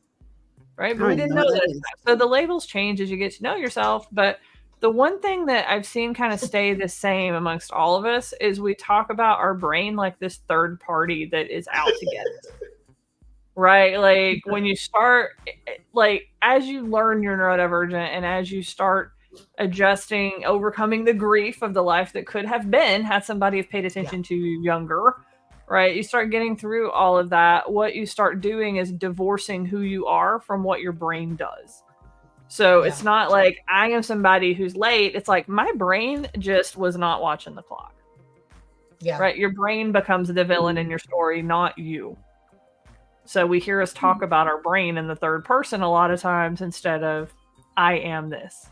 right? But we didn't know that. So the labels change as you get to know yourself. But the one thing that I've seen kind of stay the same amongst all of us is we talk about our brain like this third party that is out to get us. Right? Like when you start, like as you learn you're neurodivergent and as you start adjusting, overcoming the grief of the life that could have been had somebody have paid attention to you younger, right? You start getting through all of that. What you start doing is divorcing who you are from what your brain does. So it's not like I am somebody who's late. It's like my brain just was not watching the clock. Yeah. Right? Your brain becomes the villain in your story, not you. So we hear us talk about our brain in the third person a lot of times instead of I am this.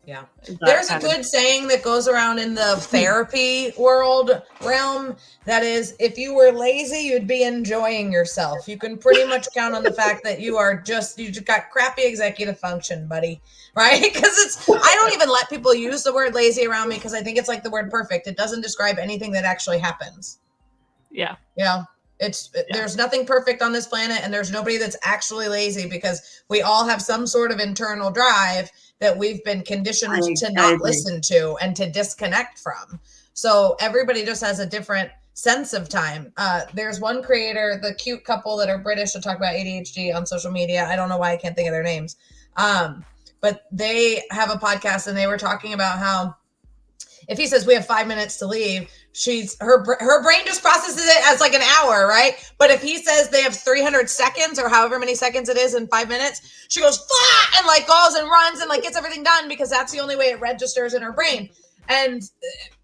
Yeah. There's a good saying that goes around in the therapy realm that is, if you were lazy, you'd be enjoying yourself. You can pretty much count on the fact that you just got crappy executive function, buddy. Right? Because I don't even let people use the word lazy around me because I think it's like the word perfect. It doesn't describe anything that actually happens. Yeah. Yeah. There's nothing perfect on this planet, and there's nobody that's actually lazy because we all have some sort of internal drive that we've been conditioned to not listen to and to disconnect from. So everybody just has a different sense of time. There's one creator, the cute couple that are British to talk about ADHD on social media. I don't know why I can't think of their names. But they have a podcast and they were talking about how if he says we have 5 minutes to leave, her brain just processes it as like an hour, right? But if he says they have 300 seconds or however many seconds it is in 5 minutes, she goes flat and like goes and runs and like gets everything done because that's the only way it registers in her brain. And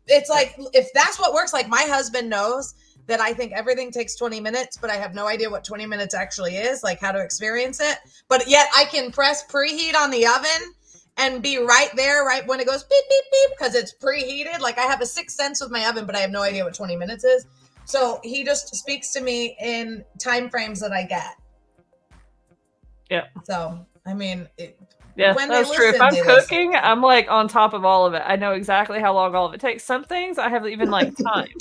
it's like, if that's what works, like my husband knows that I think everything takes 20 minutes, but I have no idea what 20 minutes actually is, like how to experience it. But yet I can press preheat on the oven and be right there, right when it goes beep, beep, beep, because it's preheated. Like I have a sixth sense with my oven, but I have no idea what 20 minutes is. So he just speaks to me in time frames that I get. Yeah. So, I mean, that's true. If I'm cooking, I'm like on top of all of it. I know exactly how long all of it takes. Some things I have even like time.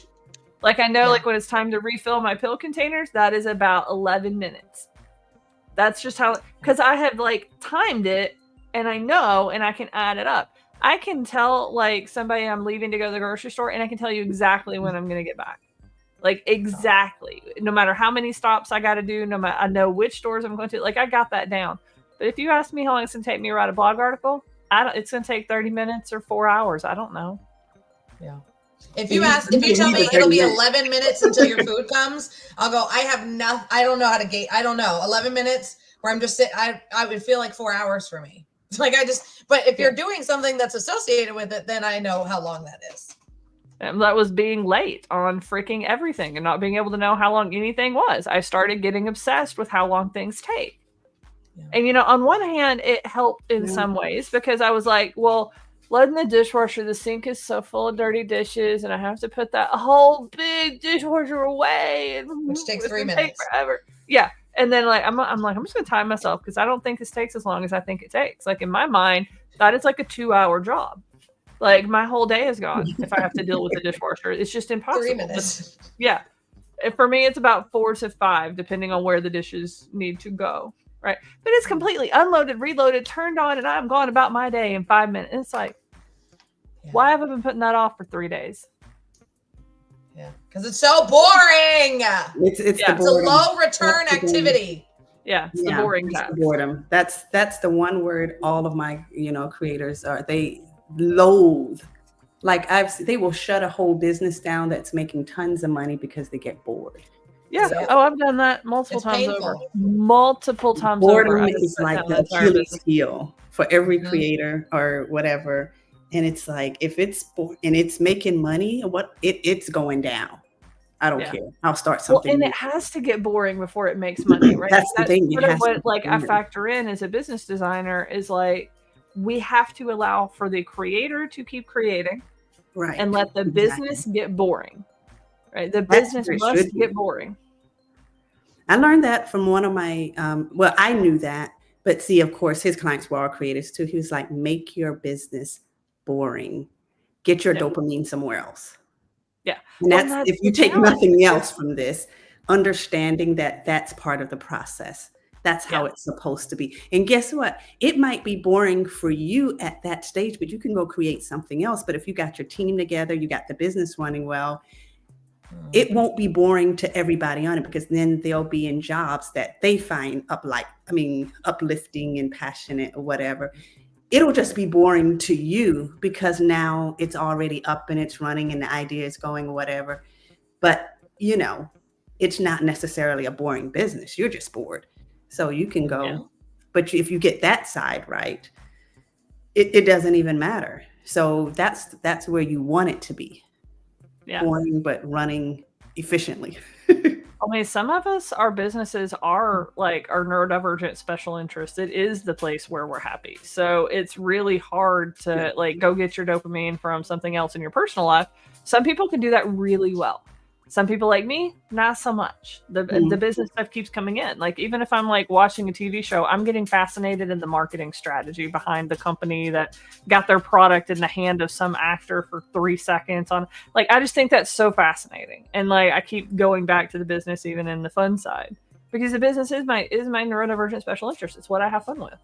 Like I know like when it's time to refill my pill containers, that is about 11 minutes. That's just how, because I have like timed it. And I know, and I can add it up. I can tell like somebody I'm leaving to go to the grocery store, and I can tell you exactly when I'm going to get back. Like exactly, no matter how many stops I got to do, I know which stores I'm going to. Like I got that down. But if you ask me how long it's going to take me to write a blog article, it's going to take 30 minutes or 4 hours. I don't know. Yeah. If you tell me it'll be 11 minutes until your food comes, I'll go. I don't know how to gate. I don't know. 11 minutes where I'm just sitting. I would feel like 4 hours for me. Like but if you're doing something that's associated with it, then I know how long that is. And that was being late on freaking everything and not being able to know how long anything was. I started getting obsessed with how long things take. Yeah. And, on one hand, it helped in some ways because I was like, well, loading the dishwasher. The sink is so full of dirty dishes, and I have to put that whole big dishwasher away, and which takes 3 take minutes forever. Yeah, and then like I'm just gonna time myself because I don't think this takes as long as I think it takes. Like in my mind, that is like a 2-hour job. Like my whole day is gone if I have to deal with the dishwasher. It's just impossible. 3 minutes. But, yeah. For me, it's about 4 to 5, depending on where the dishes need to go. Right. But it's completely unloaded, reloaded, turned on, and I'm going about my day in 5 minutes. It's like, why have I been putting that off for 3 days? Yeah. Because it's so boring. It's a low return activity. Yeah. It's the boring time. Boredom. That's the one word all of my, creators they loathe. Like they will shut a whole business down that's making tons of money because they get bored. Yeah. So, I've done that multiple times over. Multiple times boredom over. Is like the Achilles heel for every creator or whatever. And it's like, if it's and it's making money, it's going down. I don't care. I'll start something. Well, and it has to get boring before it makes money, right? That's the thing. What I factor in as a business designer is like, we have to allow for the creator to keep creating, right, and let the business get boring, right? The business must get boring. I learned that from one of my, I knew that, but see, of course, his clients were all creators too. He was like, make your business boring. Get your dopamine somewhere else. Yeah. And that's if you take nothing else from this, understanding that that's part of the process. That's how it's supposed to be. And guess what? It might be boring for you at that stage, but you can go create something else. But if you got your team together, you got the business running well, it won't be boring to everybody on it, because then they'll be in jobs that they find uplifting and passionate or whatever. It'll just be boring to you because now it's already up and it's running and the idea is going or whatever. But, it's not necessarily a boring business. You're just bored. So you can go, but if you get that side right, it doesn't even matter. So that's where you want it to be. Yeah. Boring, but running efficiently. I mean, some of us, our businesses are like our neurodivergent special interest. It is the place where we're happy. So it's really hard to like go get your dopamine from something else in your personal life. Some people can do that really well. Some people like me, not so much. The business stuff keeps coming in. Like, even if I'm like watching a TV show, I'm getting fascinated in the marketing strategy behind the company that got their product in the hand of some actor for 3 seconds on. Like, I just think that's so fascinating. And like, I keep going back to the business, even in the fun side, because the business is my neurodivergent special interest. It's what I have fun with.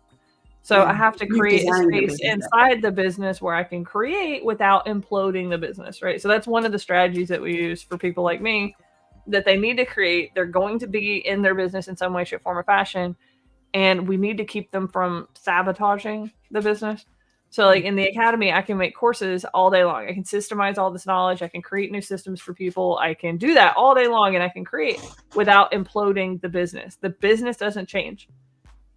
So I have to create a space inside the business where I can create without imploding the business, right? So that's one of the strategies that we use for people like me, that they need to create. They're going to be in their business in some way, shape, form, or fashion. And we need to keep them from sabotaging the business. So like in the academy, I can make courses all day long. I can systemize all this knowledge. I can create new systems for people. I can do that all day long, and I can create without imploding the business. The business doesn't change.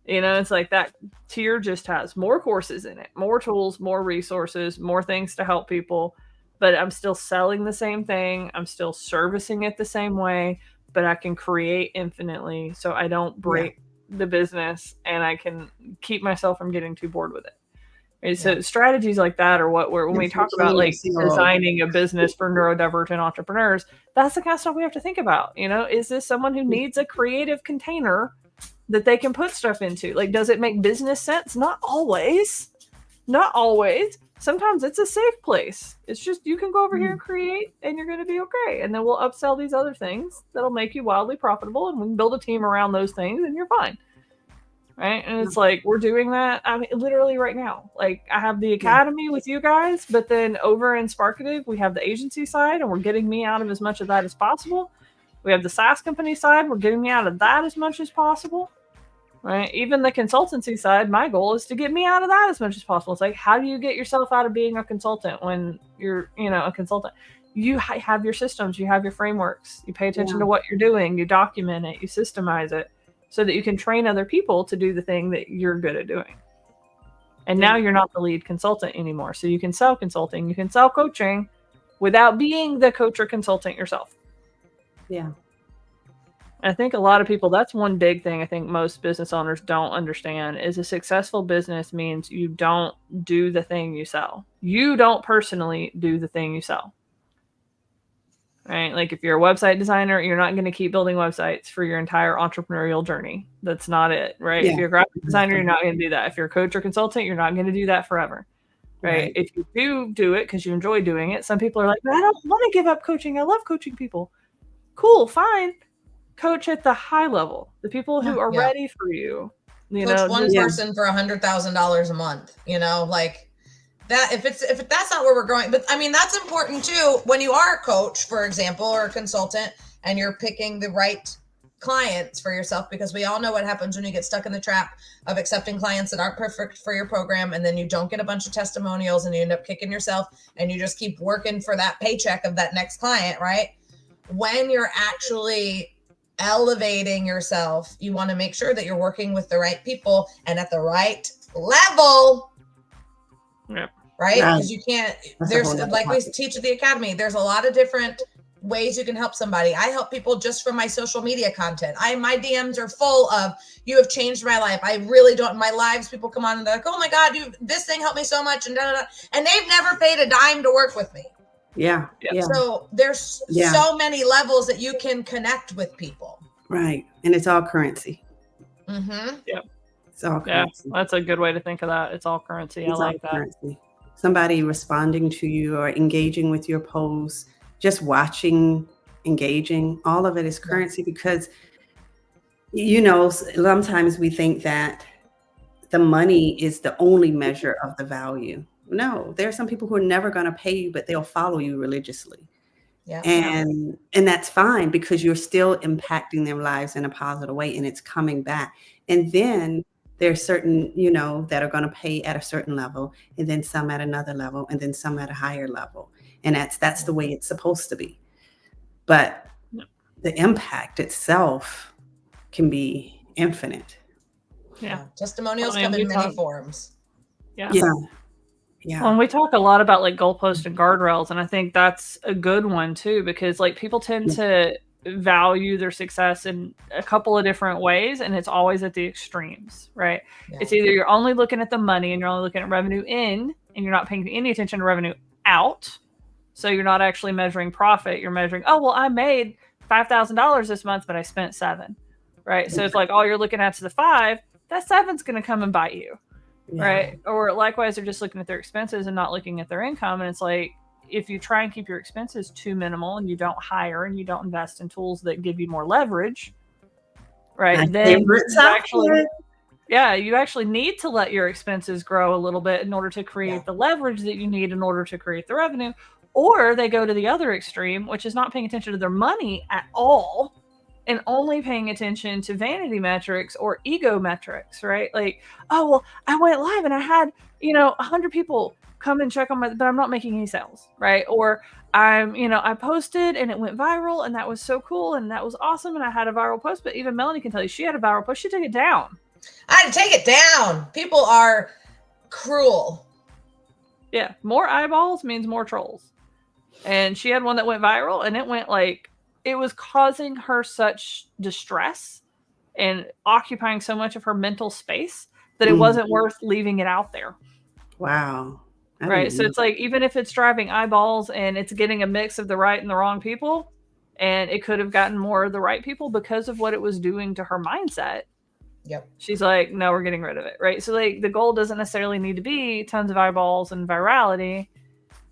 It's like that tier just has more courses in it, more tools, more resources, more things to help people. But I'm still selling the same thing. I'm still servicing it the same way, but I can create infinitely so I don't break the business, and I can keep myself from getting too bored with it. Right? So strategies like that are when we talk about like designing a business for neurodivergent entrepreneurs, that's the kind of stuff we have to think about. Is this someone who needs a creative container that they can put stuff into? Like, does it make business sense? Not always. Sometimes it's a safe place. It's just, you can go over here and create, and you're going to be okay. And then we'll upsell these other things that'll make you wildly profitable, and we can build a team around those things, and you're fine. Right. And it's like, we're doing that. I mean, literally right now, like I have the academy with you guys, but then over in Sparkative, we have the agency side, and we're getting me out of as much of that as possible. We have the SaaS company side. We're getting me out of that as much as possible. Right. Even the consultancy side, my goal is to get me out of that as much as possible. It's like, how do you get yourself out of being a consultant when you're, a consultant? You have your systems, you have your frameworks, you pay attention to what you're doing, you document it, you systemize it so that you can train other people to do the thing that you're good at doing. And now you're not the lead consultant anymore. So you can sell consulting, you can sell coaching without being the coach or consultant yourself. Yeah. I think a lot of people, that's one big thing I think most business owners don't understand is a successful business means you don't do the thing you sell. You don't personally do the thing you sell. Right? Like if you're a website designer, you're not going to keep building websites for your entire entrepreneurial journey. That's not it, right? Yeah. If you're a graphic designer, you're not going to do that. If you're a coach or consultant, you're not going to do that forever. Right? If you do it because you enjoy doing it, some people are like, I don't want to give up coaching. I love coaching people. Cool, fine. Coach at the high level, the people who are ready for you. Coach one person for $100,000 a month, like that. If that's not where we're going, but I mean, that's important too. When you are a coach, for example, or a consultant, and you're picking the right clients for yourself, because we all know what happens when you get stuck in the trap of accepting clients that aren't perfect for your program. And then you don't get a bunch of testimonials and you end up kicking yourself and you just keep working for that paycheck of that next client, right? When you're actually elevating yourself, you want to make sure that you're working with the right people and at the right level. Yep. Right? Because you can't, there's like we teach at the academy, there's a lot of different ways you can help somebody. I help people just from my social media content. My DMs are full of, you have changed my life. I really don't, my lives, people come on and they're like, oh my God, this thing helped me so much. And and they've never paid a dime to work with me. Yeah. So there's so many levels that you can connect with people. Right. And it's all currency. Mm-hmm. Yep. It's all currency. Yeah, that's a good way to think of that. It's all currency. I like that. Currency. Somebody responding to you or engaging with your posts, just watching, engaging, all of it is currency because, sometimes we think that the money is the only measure of the value. No, there are some people who are never going to pay you, but they'll follow you religiously. Yeah. And that's fine because you're still impacting their lives in a positive way and it's coming back. And then there's certain, that are going to pay at a certain level and then some at another level and then some at a higher level. And that's the way it's supposed to be. But the impact itself can be infinite. Yeah. Testimonials come in many forms. Yeah. Well, and we talk a lot about like goalposts and guardrails, and I think that's a good one too, because like people tend to value their success in a couple of different ways, and it's always at the extremes, right? Yeah. It's either you're only looking at the money and you're only looking at revenue in, and you're not paying any attention to revenue out. So you're not actually measuring profit. You're measuring, oh, well, I made $5,000 this month, but I spent $7,000, right? So it's like all you're looking at is the 5, that 7's going to come and bite you. Yeah. Right. Or likewise, they're just looking at their expenses and not looking at their income. And it's like, if you try and keep your expenses too minimal and you don't hire and you don't invest in tools that give you more leverage, right? Then you actually need to let your expenses grow a little bit in order to create the leverage that you need in order to create the revenue. Or they go to the other extreme, which is not paying attention to their money at all and only paying attention to vanity metrics or ego metrics, right? Like, oh, well, I went live and I had, 100 people come and check on but I'm not making any sales, right? Or I posted and it went viral and that was so cool and that was awesome. And I had a viral post, but even Melanie can tell you she had a viral post. She took it down. I had to take it down. People are cruel. Yeah. More eyeballs means more trolls. And she had one that went viral and it went it was causing her such distress and occupying so much of her mental space that it wasn't worth leaving it out there. Wow. Right. So it's like, even if it's driving eyeballs and it's getting a mix of the right and the wrong people, and it could have gotten more of the right people because of what it was doing to her mindset. Yep. She's like, no, we're getting rid of it. Right. So the goal doesn't necessarily need to be tons of eyeballs and virality.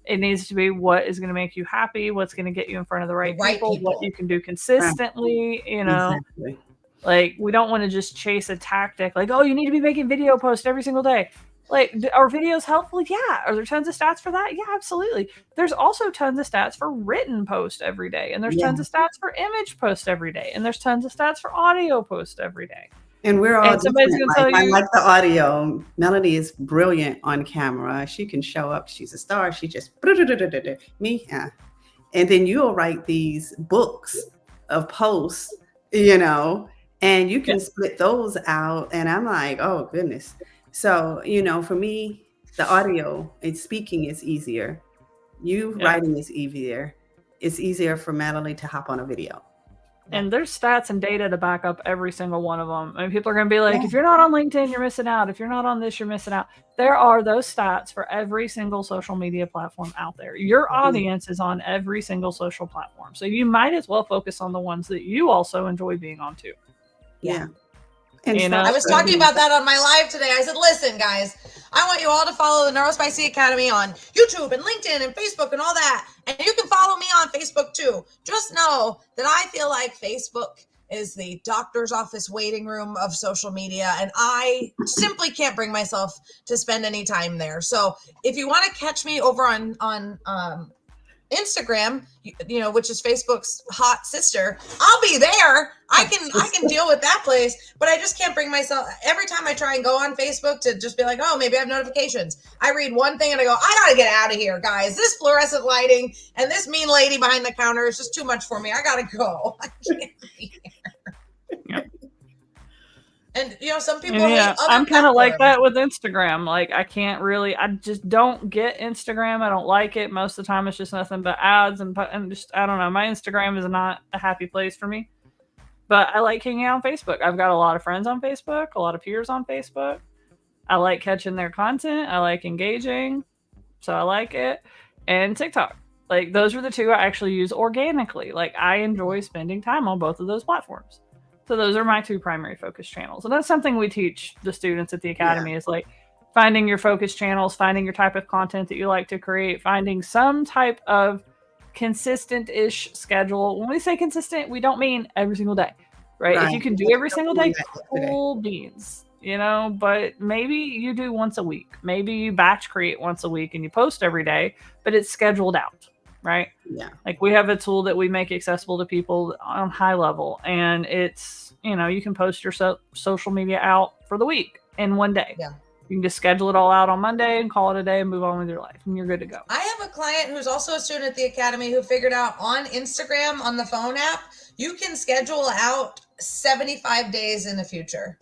It needs to be what is going to make you happy, what's going to get you in front of the right people, what you can do consistently, Exactly. Like we don't want to just chase a tactic like, oh, you need to be making video posts every single day. Like, are videos helpful? Yeah. Are there tons of stats for that? Yeah, absolutely. There's also tons of stats for written post every day. And there's tons of stats for image post every day. And there's tons of stats for audio post every day. And we're all somebody's gonna tell you, I like the audio. Melanie is brilliant on camera. She can show up. She's a star. She just me. Yeah. And then you'll write these books of posts, and you can split those out. And I'm like, oh goodness. So, for me, the audio and speaking is easier. Writing is easier. It's easier for Melanie to hop on a video. And there's stats and data to back up every single one of them. I mean, people are going to be like, if you're not on LinkedIn, you're missing out. If you're not on this, you're missing out. There are those stats for every single social media platform out there. Your audience is on every single social platform. So you might as well focus on the ones that you also enjoy being on too. Yeah. And I was talking about that on my live today. I said, listen, guys, I want you all to follow the NeuroSpicy Academy on YouTube and LinkedIn and Facebook and all that. And you can follow me on Facebook too. Just know that I feel like Facebook is the doctor's office waiting room of social media. And I simply can't bring myself to spend any time there. So if you want to catch me over on Instagram, which is Facebook's hot sister, I'll be there. I can deal with that place, but I just can't bring myself. Every time I try and go on Facebook to just be like, oh, maybe I have notifications, I read one thing and I go, I gotta get out of here, guys. This fluorescent lighting and this mean lady behind the counter is just too much for me. I gotta go. I can't be here. Yep. And some people hate other I'm kind of like that with Instagram. Like I just don't get Instagram. I don't like it. Most of the time it's just nothing but ads and just, I don't know. My Instagram is not a happy place for me, but I like hanging out on Facebook. I've got a lot of friends on Facebook, a lot of peers on Facebook. I like catching their content. I like engaging. So I like it. And TikTok. Like those are the two I actually use organically. Like I enjoy spending time on both of those platforms. So those are my two primary focus channels. And that's something we teach the students at the Academy is like finding your focus channels, finding your type of content that you like to create, finding some type of consistent-ish schedule. When we say consistent, we don't mean every single day, right? If you can do every single day, cool beans, but maybe you do once a week. Maybe you batch create once a week and you post every day, but it's scheduled out. Right? Yeah. Like we have a tool that we make accessible to people on high level, and it's, you can post your social media out for the week in one day. Yeah. You can just schedule it all out on Monday and call it a day and move on with your life, and you're good to go. I have a client who's also a student at the Academy who figured out on Instagram, on the phone app, you can schedule out 75 days in the future.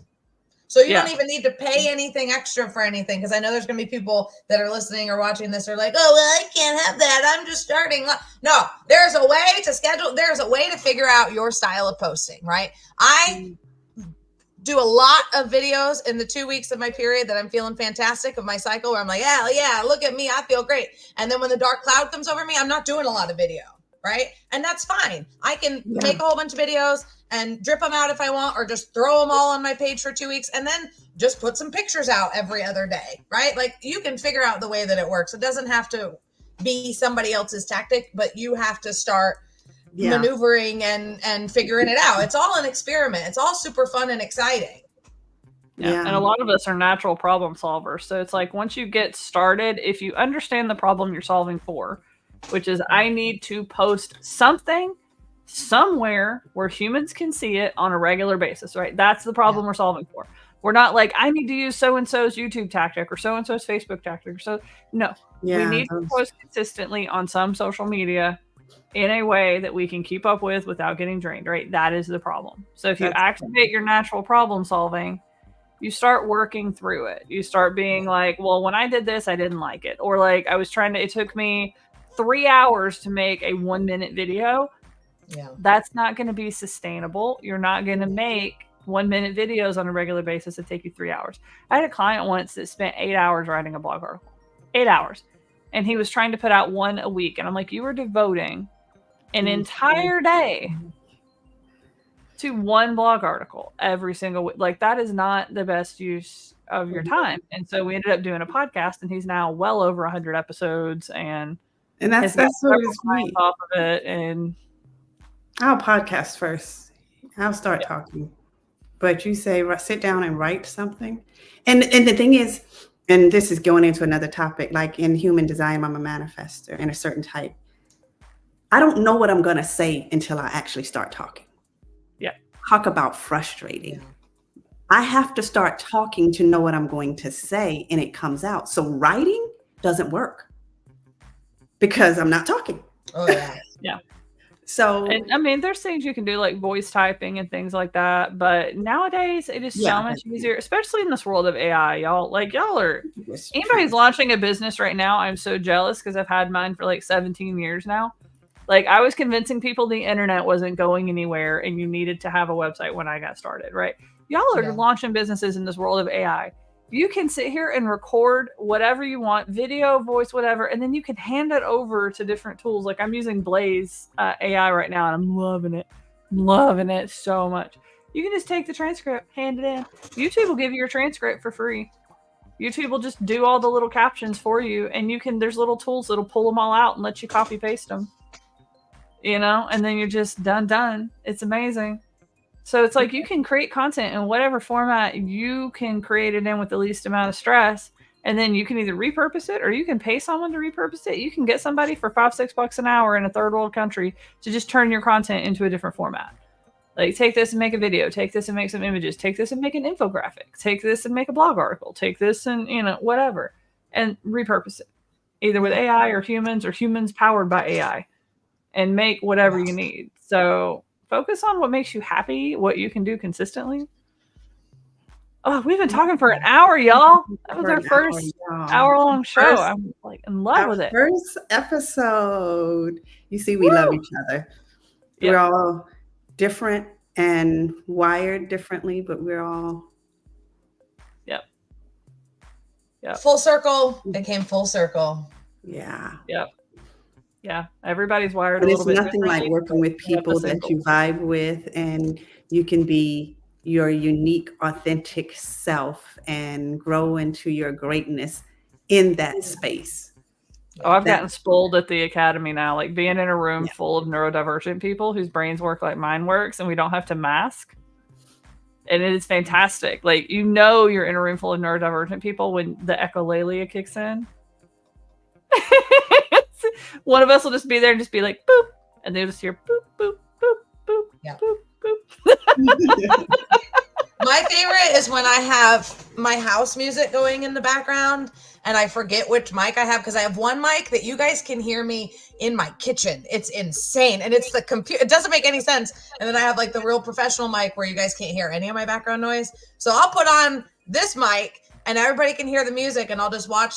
So you don't even need to pay anything extra for anything. Because I know there's going to be people that are listening or watching this are like, oh, well, I can't have that. I'm just starting. No, there's a way to schedule. There's a way to figure out your style of posting, right? I do a lot of videos in the 2 weeks of my period that I'm feeling fantastic of my cycle where I'm like, yeah, look at me. I feel great. And then when the dark cloud comes over me, I'm not doing a lot of video, right? And that's fine. I can make a whole bunch of videos and drip them out if I want, or just throw them all on my page for 2 weeks and then just put some pictures out every other day, right? Like you can figure out the way that it works. It doesn't have to be somebody else's tactic, but you have to start maneuvering and figuring it out. It's all an experiment. It's all super fun and exciting. Yeah. And a lot of us are natural problem solvers. So it's like once you get started, if you understand the problem you're solving for, which is I need to post something somewhere where humans can see it on a regular basis, right? That's the problem we're solving for. We're not like, I need to use so-and-so's YouTube tactic or so-and-so's Facebook tactic. No, we need to post consistently on some social media in a way that we can keep up with without getting drained, right? That is the problem. So if you activate your natural problem solving, you start working through it. You start being like, well, when I did this, I didn't like it. Or like it took me 3 hours to make a 1 minute video. Yeah, that's not going to be sustainable. You're not going to make 1 minute videos on a regular basis that take you 3 hours. I had a client once that spent 8 hours writing a blog article, 8 hours. And he was trying to put out one a week. And I'm like, you were devoting an entire day to one blog article every single week. Like that is not the best use of your time. And so we ended up doing a podcast and he's now well over 100 episodes and that's what it's great off of it. And I'll podcast first. I'll start talking. But you say sit down and write something. And the thing is, and this is going into another topic, like in human design, I'm a manifester in a certain type. I don't know what I'm going to say until I actually start talking. Yeah. Talk about frustrating. Yeah. I have to start talking to know what I'm going to say and it comes out. So writing doesn't work because I'm not talking. Oh, yeah. Yeah. So, and I mean, there's things you can do like voice typing and things like that. But nowadays it is so much easier, especially in this world of AI. Y'all are, anybody's launching a business right now. I'm so jealous because I've had mine for like 17 years now. Like, I was convincing people the internet wasn't going anywhere and you needed to have a website when I got started, right? Y'all are launching businesses in this world of AI. You can sit here and record whatever you want, video, voice, whatever, and then you can hand it over to different tools. Like, I'm using Blaze AI right now, and I'm loving it. I'm loving it so much. You can just take the transcript, hand it in. YouTube will give you your transcript for free. YouTube will just do all the little captions for you, and there's little tools that'll pull them all out and let you copy paste them. You know, and then you're just done. It's amazing. So it's like you can create content in whatever format you can create it in with the least amount of stress. And then you can either repurpose it or you can pay someone to repurpose it. You can get somebody for $5-6 an hour in a third world country to just turn your content into a different format. Like, take this and make a video, take this and make some images, take this and make an infographic, take this and make a blog article, take this and, whatever, and repurpose it either with AI or humans powered by AI, and make whatever you need. So focus on what makes you happy, what you can do consistently. Oh, we've been talking for an hour, y'all. That was our first hour-long show. I'm like in love with it. First episode. You see, we love each other. Yep. We're all different and wired differently, but we're all. Yep. Full circle. It came full circle. Yeah. Yep. Yeah, everybody's wired a little bit. It's nothing like working with people that you vibe with, and you can be your unique, authentic self and grow into your greatness in that space. Oh, I've gotten spoiled at the academy now, like being in a room full of neurodivergent people whose brains work like mine works, and we don't have to mask. And it is fantastic. Like, you're in a room full of neurodivergent people when the echolalia kicks in. One of us will just be there and just be like, boop. And they'll just hear boop, boop, boop, boop, boop, boop. My favorite is when I have my house music going in the background and I forget which mic I have, because I have one mic that you guys can hear me in my kitchen. It's insane. And it's the computer. It doesn't make any sense. And then I have like the real professional mic where you guys can't hear any of my background noise. So I'll put on this mic and everybody can hear the music, and I'll just watch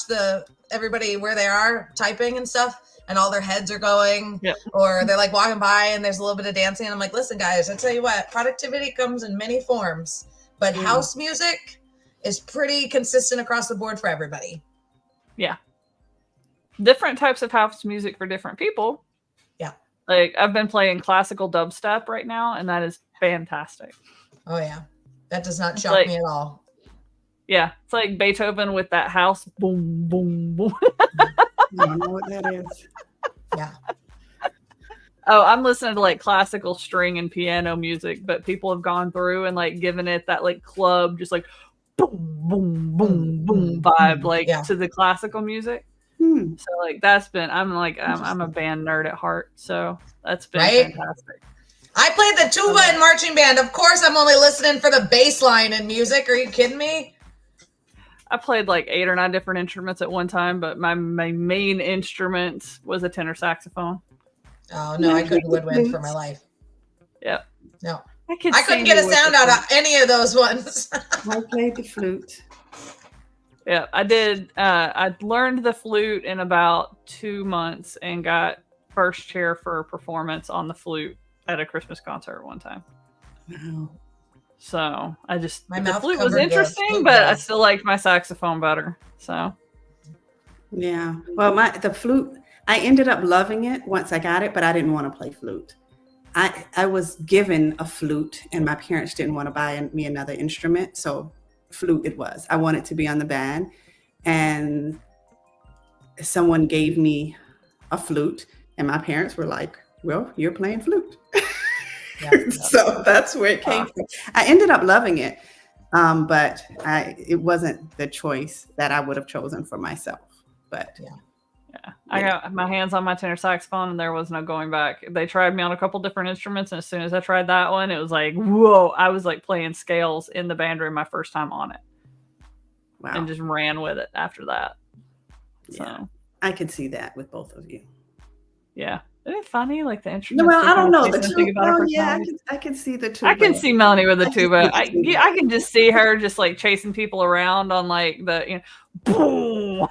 everybody where they are typing and stuff, and all their heads are going, or they're like walking by and there's a little bit of dancing. And I'm like, listen, guys, I tell you what, productivity comes in many forms, but house music is pretty consistent across the board for everybody. Yeah. Different types of house music for different people. Yeah. Like, I've been playing classical dubstep right now, and that is fantastic. Oh, yeah. That does not shock me at all. Yeah. It's like Beethoven with that house. Boom, boom, boom. I don't know what that is. Yeah. Oh, I'm listening to like classical string and piano music, but people have gone through and like given it that like club, just like boom, boom, boom, boom vibe, like to the classical music. So like I'm a band nerd at heart. So that's been fantastic. I played the tuba in marching band. Of course, I'm only listening for the bass line in music. Are you kidding me? I played like 8 or 9 different instruments at one time, but my main instrument was a tenor saxophone. Oh, no, I couldn't woodwind for my life. Yep. No. I couldn't get a sound out of any of those ones. I played the flute. Yeah, I did. I learned the flute in about 2 months and got first chair for a performance on the flute at a Christmas concert one time. Wow. So the flute covered was interesting, but I still liked my saxophone better. So yeah. Well, the flute, I ended up loving it once I got it, but I didn't want to play flute. I was given a flute, and my parents didn't want to buy me another instrument, so flute it was. I wanted to be on the band, and someone gave me a flute, and my parents were like, "Well, you're playing flute." So that's where it came from. I ended up loving it, but it wasn't the choice that I would have chosen for myself. But I got my hands on my tenor saxophone, and there was no going back. They tried me on a couple different instruments, and as soon as I tried that one, it was like, whoa! I was like playing scales in the band room my first time on it. Wow! And just ran with it after that. Yeah, so I could see that with both of you. Yeah. Isn't it funny? Like the instrument. Well, I don't know. I can see the tuba. I can see Melanie with the tuba. I can just see her just like chasing people around on like the, boom.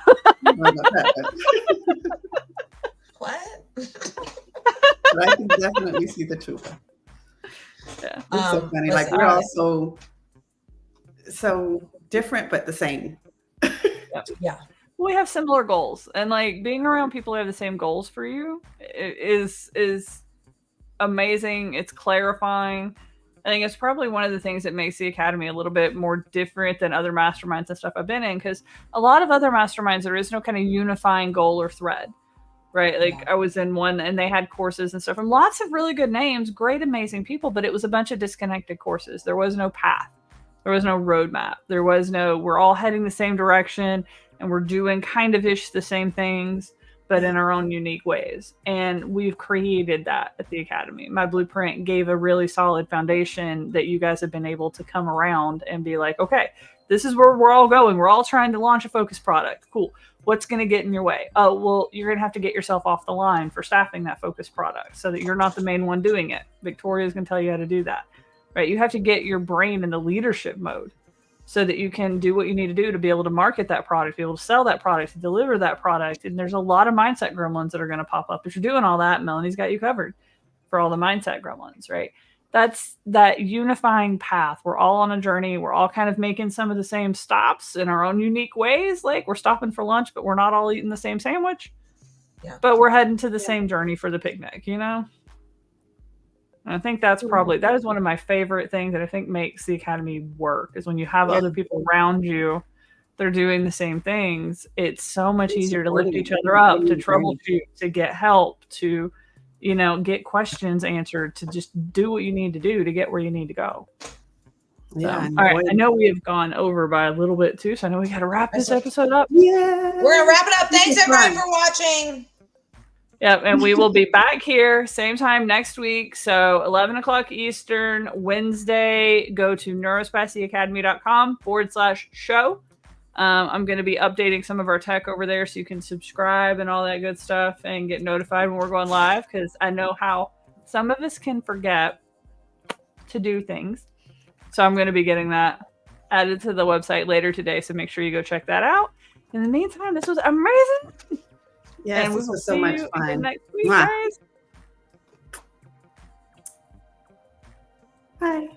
What? but I can definitely see the trooper. Yeah. It's so funny. Like we're all so different, but the same. Yeah. We have similar goals, and like being around people who have the same goals for you is amazing. It's clarifying. I think it's probably one of the things that makes the Academy a little bit more different than other masterminds and stuff I've been in, because a lot of other masterminds, there is no kind of unifying goal or thread, right? Like I was in one and they had courses and stuff from lots of really good names, great, amazing people, but it was a bunch of disconnected courses. There was no path. There was no roadmap. There was no, we're all heading the same direction and we're doing kind of ish the same things, but in our own unique ways. And we've created that at the Academy. My blueprint gave a really solid foundation that you guys have been able to come around and be like, okay, this is where we're all going. We're all trying to launch a focus product. Cool. What's going to get in your way? Oh, well, you're going to have to get yourself off the line for staffing that focus product so that you're not the main one doing it. Victoria's going to tell you how to do that, right? You have to get your brain in the leadership mode so that you can do what you need to do to be able to market that product, be able to sell that product, to deliver that product. And there's a lot of mindset gremlins that are going to pop up. If you're doing all that, Melanie's got you covered for all the mindset gremlins, right? That's that unifying path. We're all on a journey. We're all kind of making some of the same stops in our own unique ways. Like we're stopping for lunch, but we're not all eating the same sandwich. Yeah. But we're heading to the same journey for the picnic, you know? And I think that's probably, that is one of my favorite things that I think makes the Academy work, is when you have other people around you, they're doing the same things. It's so much easier to lift each other up, to troubleshoot, to get help, to, you know, get questions answered, to just do what you need to do to get where you need to go. Yeah. So, all right. I know we have gone over by a little bit too, so I know we got to wrap this episode up. Yeah. We're going to wrap it up. Thanks everybody for watching. Yep, and we will be back here same time next week. So 11 o'clock Eastern, Wednesday. Go to neurospaceyacademy.com/show. I'm going to be updating some of our tech over there so you can subscribe and all that good stuff and get notified when we're going live, because I know how some of us can forget to do things. So I'm going to be getting that added to the website later today. So make sure you go check that out. In the meantime, this was amazing. Yes, and this was so much fun. Next week, guys. Bye.